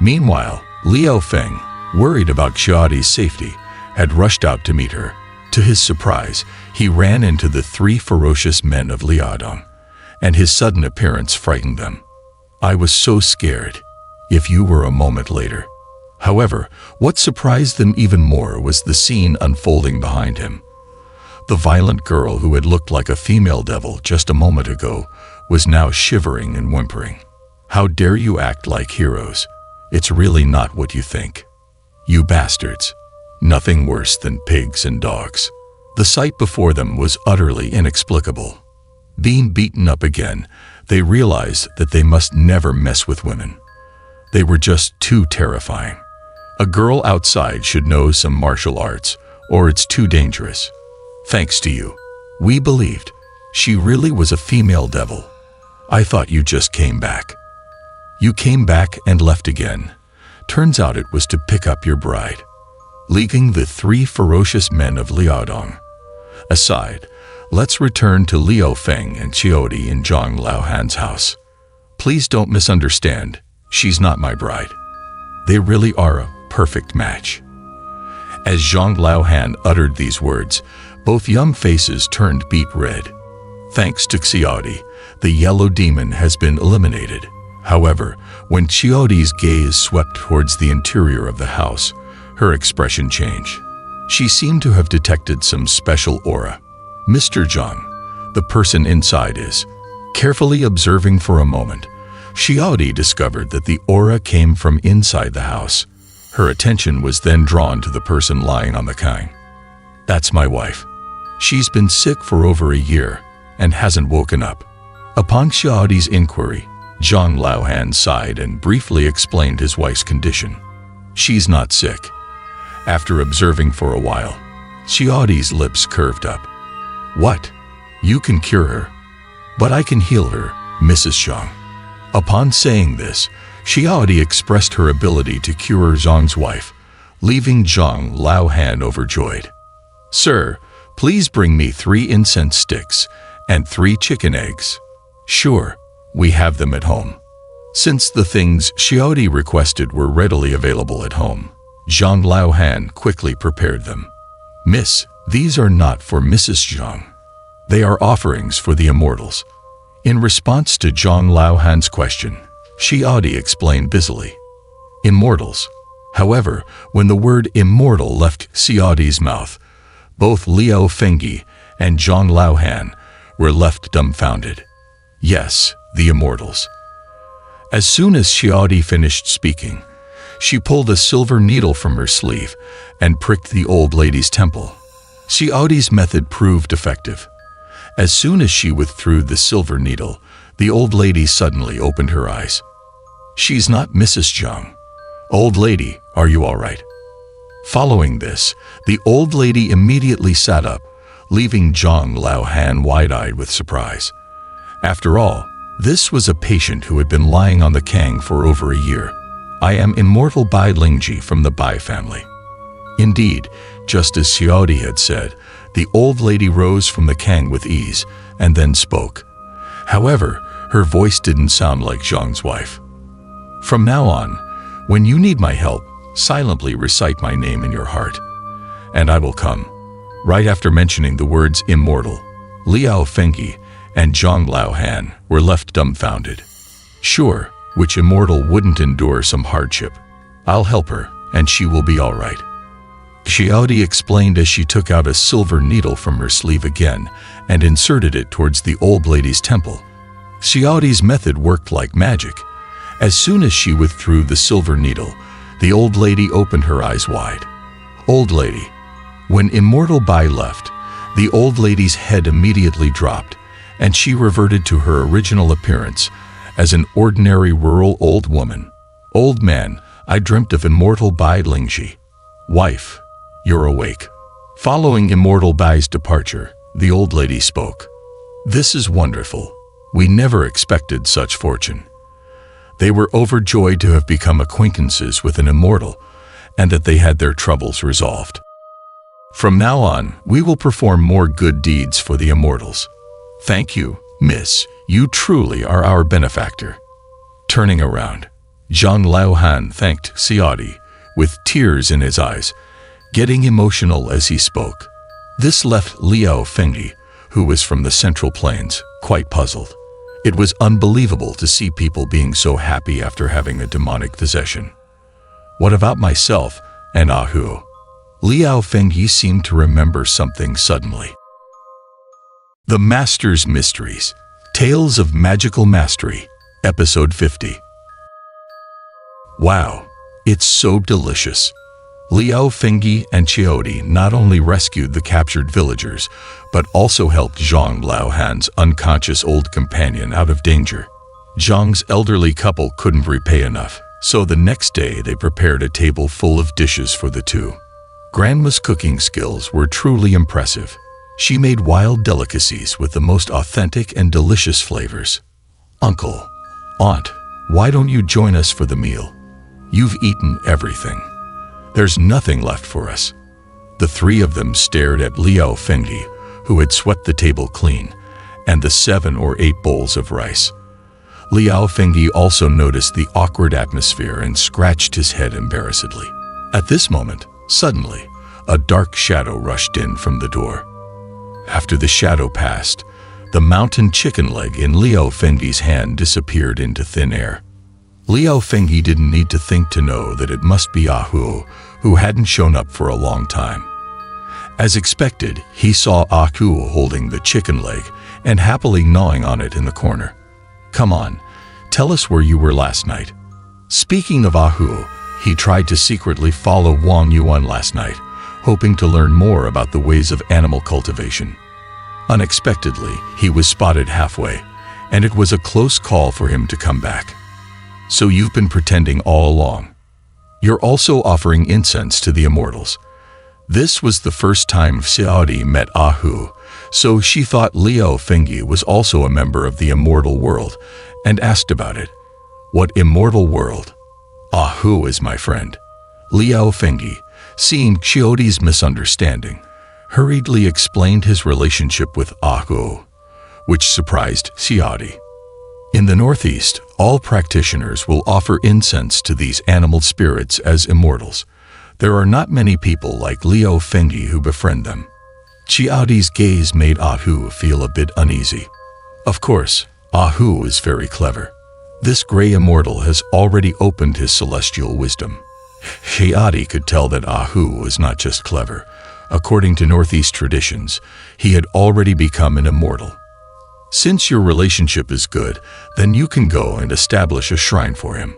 Meanwhile, Liu Feng, worried about Qiadi's safety, had rushed out to meet her. To his surprise, he ran into the three ferocious men of Liaodong, and his sudden appearance frightened them. I was so scared, if you were a moment later. However, what surprised them even more was the scene unfolding behind him. The violent girl who had looked like a female devil just a moment ago was now shivering and whimpering. How dare you act like heroes? It's really not what you think. You bastards. Nothing worse than pigs and dogs. The sight before them was utterly inexplicable. Being beaten up again, they realized that they must never mess with women. They were just too terrifying. A girl outside should know some martial arts, or it's too dangerous. Thanks to you, we believed. She really was a female devil. I thought you just came back. You came back and left again. Turns out it was to pick up your bride. Leaving the three ferocious men of Liaodong aside, let's return to Liu Feng and Qiadi in Zhang Laohan's house. Please don't misunderstand, she's not my bride. They really are a perfect match. As Zhang Laohan uttered these words, both young faces turned beet red. Thanks to Qiadi, the yellow demon has been eliminated. However, when Qiadi's gaze swept towards the interior of the house, her expression changed. She seemed to have detected some special aura. Mr. Zhang, the person inside is. Carefully observing for a moment, Qiadi discovered that the aura came from inside the house. Her attention was then drawn to the person lying on the couch. That's my wife. She's been sick for over a year and hasn't woken up. Upon Qiadi's inquiry, Zhang Laohan sighed and briefly explained his wife's condition. She's not sick. After observing for a while, Xiaodi's lips curved up. What? You can cure her. But I can heal her, Mrs. Zhang. Upon saying this, Xiaodi expressed her ability to cure Zhang's wife, leaving Zhang Laohan overjoyed. Sir, please bring me 3 incense sticks and 3 chicken eggs. Sure, we have them at home. Since the things Xiaodi requested were readily available at home, Zhang Laohan quickly prepared them. Miss, these are not for Mrs. Zhang. They are offerings for the immortals. In response to Zhang Laohan's question, Xiaodi explained busily. Immortals. However, when the word immortal left Xiaodi's mouth, both Liao Fengyi and Zhang Laohan were left dumbfounded. Yes, the immortals. As soon as Xiaodi finished speaking, she pulled a silver needle from her sleeve and pricked the old lady's temple. Xiaodi's method proved effective. As soon as she withdrew the silver needle, the old lady suddenly opened her eyes. She's not Mrs. Zhang. Old lady, are you all right? Following this, the old lady immediately sat up, leaving Zhang Laohan wide-eyed with surprise. After all, this was a patient who had been lying on the Kang for over a year. I am immortal Bai Lingji from the Bai family. Indeed, just as Xiaodi had said, the old lady rose from the Kang with ease and then spoke. However, her voice didn't sound like Zhang's wife. From now on, when you need my help, silently recite my name in your heart, and I will come. Right after mentioning the words immortal, Liao Fengyi and Zhang Laohan were left dumbfounded. Sure, which immortal wouldn't endure some hardship? I'll help her, and she will be all right. Xiaodi explained as she took out a silver needle from her sleeve again and inserted it towards the old lady's temple. Xiaodi's method worked like magic. As soon as she withdrew the silver needle, the old lady opened her eyes wide. Old lady. When Immortal Bai left, the old lady's head immediately dropped, and she reverted to her original appearance as an ordinary rural old woman. Old man, I dreamt of Immortal Bai Lingji. Wife, you're awake. Following Immortal Bai's departure, the old lady spoke. This is wonderful. We never expected such fortune. They were overjoyed to have become acquaintances with an immortal, and that they had their troubles resolved. From now on, we will perform more good deeds for the immortals. Thank you, miss. You truly are our benefactor. Turning around, Zhang Laohan thanked Xiaodi with tears in his eyes, getting emotional as he spoke. This left Liao Fengyi, who was from the Central Plains, quite puzzled. It was unbelievable to see people being so happy after having a demonic possession. What about myself and Ahu? Liao Fengyi seemed to remember something suddenly. The Master's Mysteries, Tales of Magical Mastery, Episode 50. Wow, it's so delicious. Liao Fengyi and Xiaodi not only rescued the captured villagers, but also helped Zhang Laohan's unconscious old companion out of danger. Zhang's elderly couple couldn't repay enough, so the next day they prepared a table full of dishes for the two. Grandma's cooking skills were truly impressive. She made wild delicacies with the most authentic and delicious flavors. Uncle, Aunt, why don't you join us for the meal? You've eaten everything. There's nothing left for us. The three of them stared at Liao Fengyi, who had swept the table clean, and the 7 or 8 bowls of rice. Liao Fengyi also noticed the awkward atmosphere and scratched his head embarrassedly. At this moment, suddenly, a dark shadow rushed in from the door. After the shadow passed, the mountain chicken leg in Liao Fengyi's hand disappeared into thin air. Liao Fengyi didn't need to think to know that it must be Ahu, who hadn't shown up for a long time. As expected, he saw Ahu holding the chicken leg and happily gnawing on it in the corner. Come on, tell us where you were last night. Speaking of Ahu, he tried to secretly follow Wang Yuan last night, hoping to learn more about the ways of animal cultivation. Unexpectedly, he was spotted halfway, and it was a close call for him to come back. So you've been pretending all along. You're also offering incense to the immortals. This was the first time Xiaodi met Ahu, so she thought Liao Fengyi was also a member of the immortal world and asked about it. What immortal world? Ahu is my friend. Liao Fengyi, seeing Xiaodi's misunderstanding, hurriedly explained his relationship with Ahu, which surprised Xiaodi. In the Northeast, all practitioners will offer incense to these animal spirits as immortals. There are not many people like Liao Fengyi who befriend them. Xiaodi's gaze made Ahu feel a bit uneasy. Of course, Ahu is very clever. This gray immortal has already opened his celestial wisdom. Xiaodi could tell that Ahu was not just clever. According to Northeast traditions, he had already become an immortal. Since your relationship is good, then you can go and establish a shrine for him.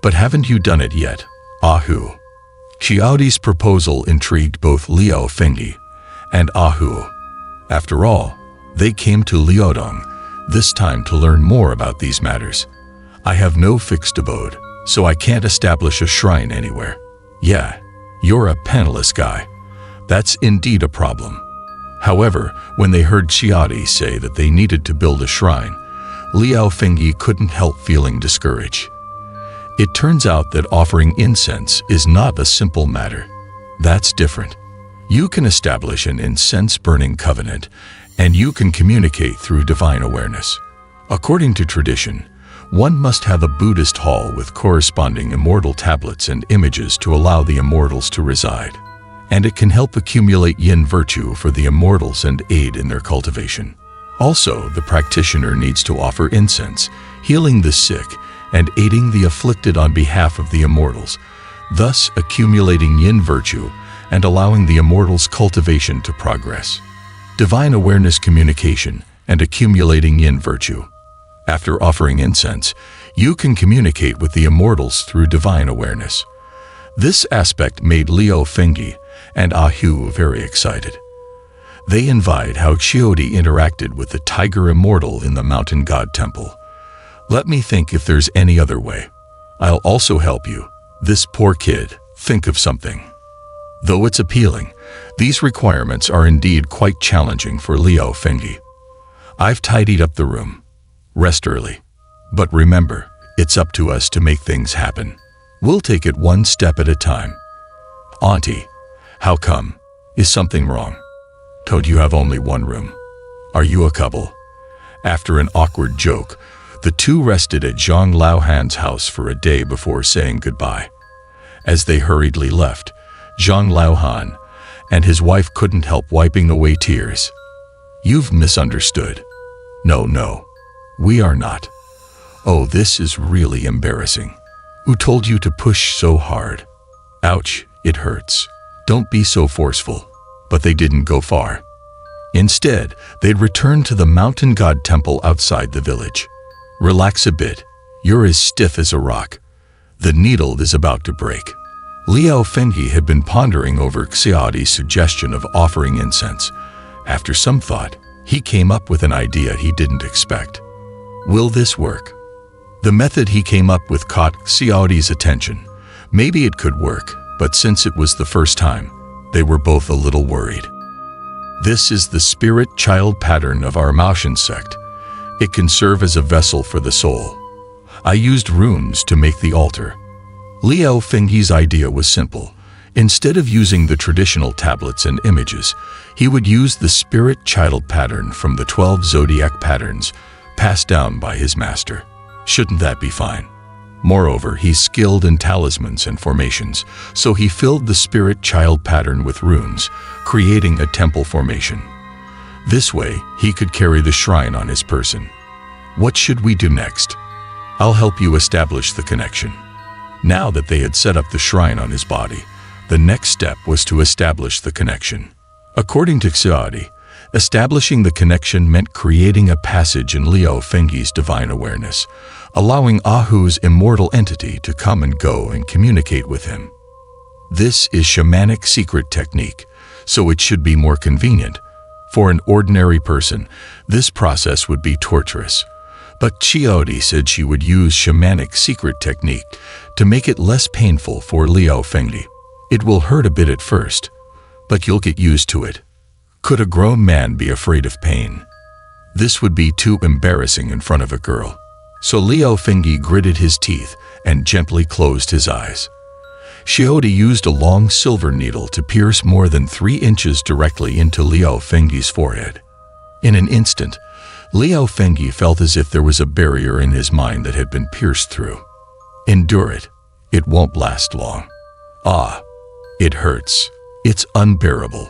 But haven't you done it yet, Ahu? Xiaodi's proposal intrigued both Liao Fengyi and Ahu. After all, they came to Liaodong this time to learn more about these matters. I have no fixed abode, so I can't establish a shrine anywhere. Yeah, you're a penniless guy. That's indeed a problem. However, when they heard Xiaodi say that they needed to build a shrine, Liao Fengyi couldn't help feeling discouraged. It turns out that offering incense is not a simple matter. That's different. You can establish an incense-burning covenant, and you can communicate through divine awareness. According to tradition, one must have a Buddhist hall with corresponding immortal tablets and images to allow the immortals to reside. And it can help accumulate yin virtue for the immortals and aid in their cultivation. Also, the practitioner needs to offer incense, healing the sick, and aiding the afflicted on behalf of the immortals, thus accumulating yin virtue and allowing the immortals' cultivation to progress. Divine awareness communication and accumulating yin virtue. After offering incense, you can communicate with the immortals through divine awareness. This aspect made Liao Fengyi and Ahu very excited. They envied how Xiaodi interacted with the tiger immortal in the mountain god temple. Let me think if there's any other way. I'll also help you. This poor kid, think of something. Though it's appealing, these requirements are indeed quite challenging for Liao Fengyi. I've tidied up the room. Rest early. But remember, it's up to us to make things happen. We'll take it one step at a time. Auntie, how come? Is something wrong? Told you have only one room. Are you a couple? After an awkward joke, the two rested at Zhang Laohan's house for a day before saying goodbye. As they hurriedly left, Zhang Laohan and his wife couldn't help wiping away tears. You've misunderstood. No, we are not. Oh, this is really embarrassing. Who told you to push so hard? Ouch, it hurts. Don't be so forceful. But they didn't go far. Instead, they'd returned to the mountain god temple outside the village. Relax a bit. You're as stiff as a rock. The needle is about to break. Liao Fengyi had been pondering over Xiaodi's suggestion of offering incense. After some thought, he came up with an idea he didn't expect. Will this work? The method he came up with caught Xiaodi's attention. Maybe it could work, but since it was the first time, they were both a little worried. This is the spirit child pattern of our Maoshan sect. It can serve as a vessel for the soul. I used runes to make the altar. Liao Fengyi's idea was simple. Instead of using the traditional tablets and images, he would use the spirit child pattern from the 12 zodiac patterns passed down by his master. Shouldn't that be fine? Moreover, he's skilled in talismans and formations, so he filled the spirit child pattern with runes, creating a temple formation. This way, he could carry the shrine on his person. What should we do next? I'll help you establish the connection. Now that they had set up the shrine on his body, the next step was to establish the connection. According to Xiaodi, establishing the connection meant creating a passage in Liao Fengyi's divine awareness, allowing Ahu's immortal entity to come and go and communicate with him. This is shamanic secret technique, so it should be more convenient. For an ordinary person, this process would be torturous. But Xiaodi said she would use shamanic secret technique to make it less painful for Liao Fengyi. It will hurt a bit at first, But you'll get used to it. Could a grown man be afraid of pain? This would be too embarrassing in front of a girl. So Liao Fengyi gritted his teeth and gently closed his eyes. Xiaodi used a long silver needle to pierce more than 3 inches directly into Liao Fengyi's forehead. In an instant, Liao Fengyi felt as if there was a barrier in his mind that had been pierced through. Endure it. It won't last long. Ah, it hurts. It's unbearable.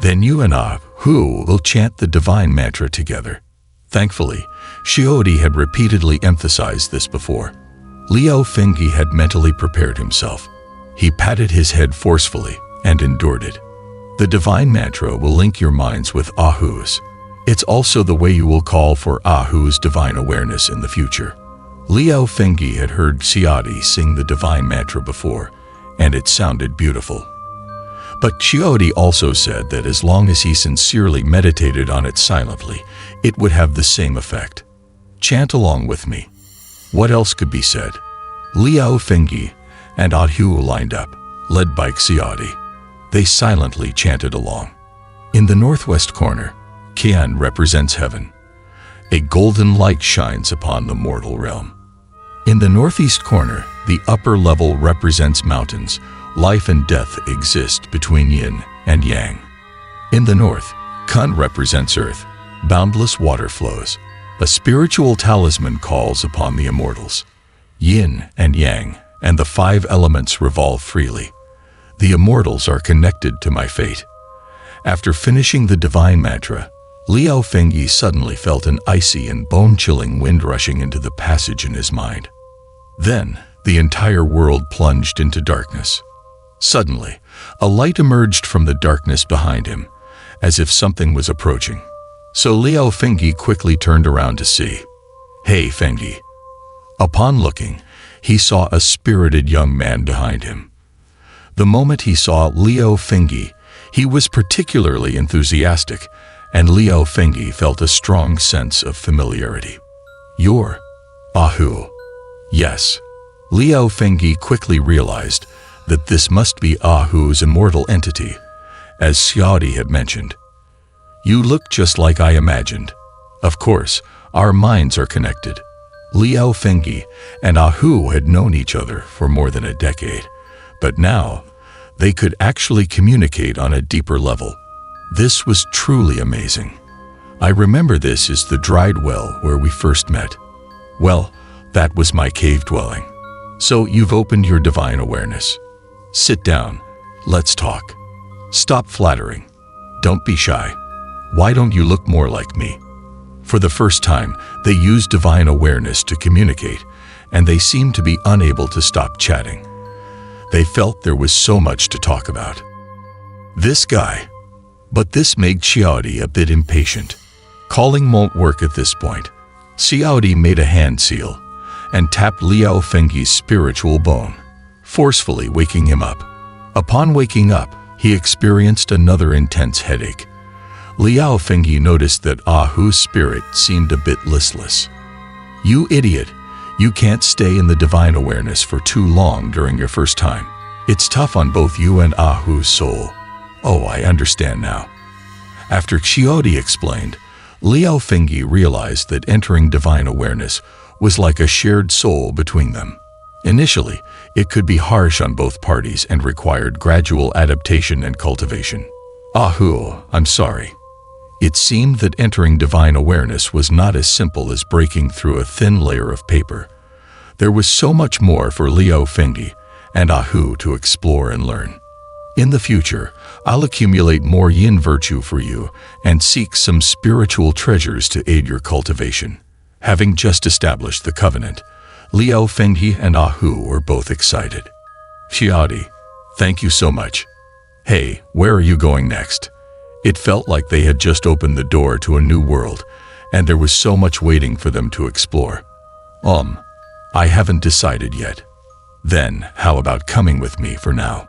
Then you and Hu will chant the divine mantra together. Thankfully, Xiaodi had repeatedly emphasized this before. Liao Fengyi had mentally prepared himself. He patted his head forcefully and endured it. The divine mantra will link your minds with Ahu's. It's also the way you will call for Ahu's divine awareness in the future. Liao Fengyi had heard Xiaodi sing the divine mantra before, and it sounded beautiful. But Xiaodi also said that as long as he sincerely meditated on it silently, it would have the same effect. Chant along with me. What else could be said? Liao Fengyi and Hu lined up, led by Xiaodi. They silently chanted along. In the northwest corner, Qian represents heaven. A golden light shines upon the mortal realm. In the northeast corner, the upper level represents mountains. Life and death exist between yin and yang. In the north, Kun represents earth. Boundless water flows. A spiritual talisman calls upon the immortals. Yin and yang and the 5 elements revolve freely. The immortals are connected to my fate. After finishing the divine mantra, Liao Fengyi suddenly felt an icy and bone-chilling wind rushing into the passage in his mind. Then, the entire world plunged into darkness. Suddenly, a light emerged from the darkness behind him, as if something was approaching. So Liao Fengyi quickly turned around to see. Hey, Fengyi. Upon looking, he saw a spirited young man behind him. The moment he saw Liao Fengyi, he was particularly enthusiastic, and Liao Fengyi felt a strong sense of familiarity. You're Hu. Yes. Liao Fengyi quickly realized that this must be Hu's immortal entity, as Xiaodi had mentioned. You look just like I imagined. Of course, our minds are connected. Liao Fengyi and Hu had known each other for more than a decade, but now they could actually communicate on a deeper level. This was truly amazing. I remember this as the dried well where we first met. Well, that was my cave dwelling. So you've opened your divine awareness. Sit down. Let's talk. Stop flattering. Don't be shy. Why don't you look more like me? For the first time, they used divine awareness to communicate, and they seemed to be unable to stop chatting. They felt there was so much to talk about. This guy. But this made Xiaodi a bit impatient. Calling won't work at this point. Xiaodi made a hand seal and tapped Liao Fengyi's spiritual bone, forcefully waking him up. Upon waking up, he experienced another intense headache. Liao Fengyi noticed that Hu's spirit seemed a bit listless. You idiot! You can't stay in the divine awareness for too long during your first time. It's tough on both you and Hu's soul. Oh, I understand now. After Xiaodi explained, Liao Fengyi realized that entering divine awareness was like a shared soul between them. Initially, it could be harsh on both parties and required gradual adaptation and cultivation. Hu, I'm sorry. It seemed that entering divine awareness was not as simple as breaking through a thin layer of paper. There was so much more for Liao Fengyi and Hu to explore and learn. In the future, I'll accumulate more yin virtue for you and seek some spiritual treasures to aid your cultivation. Having just established the covenant, Liao Fengyi and Hu were both excited. Xiaodi, thank you so much. Hey, where are you going next? It felt like they had just opened the door to a new world, and there was so much waiting for them to explore. I haven't decided yet. Then, how about coming with me for now?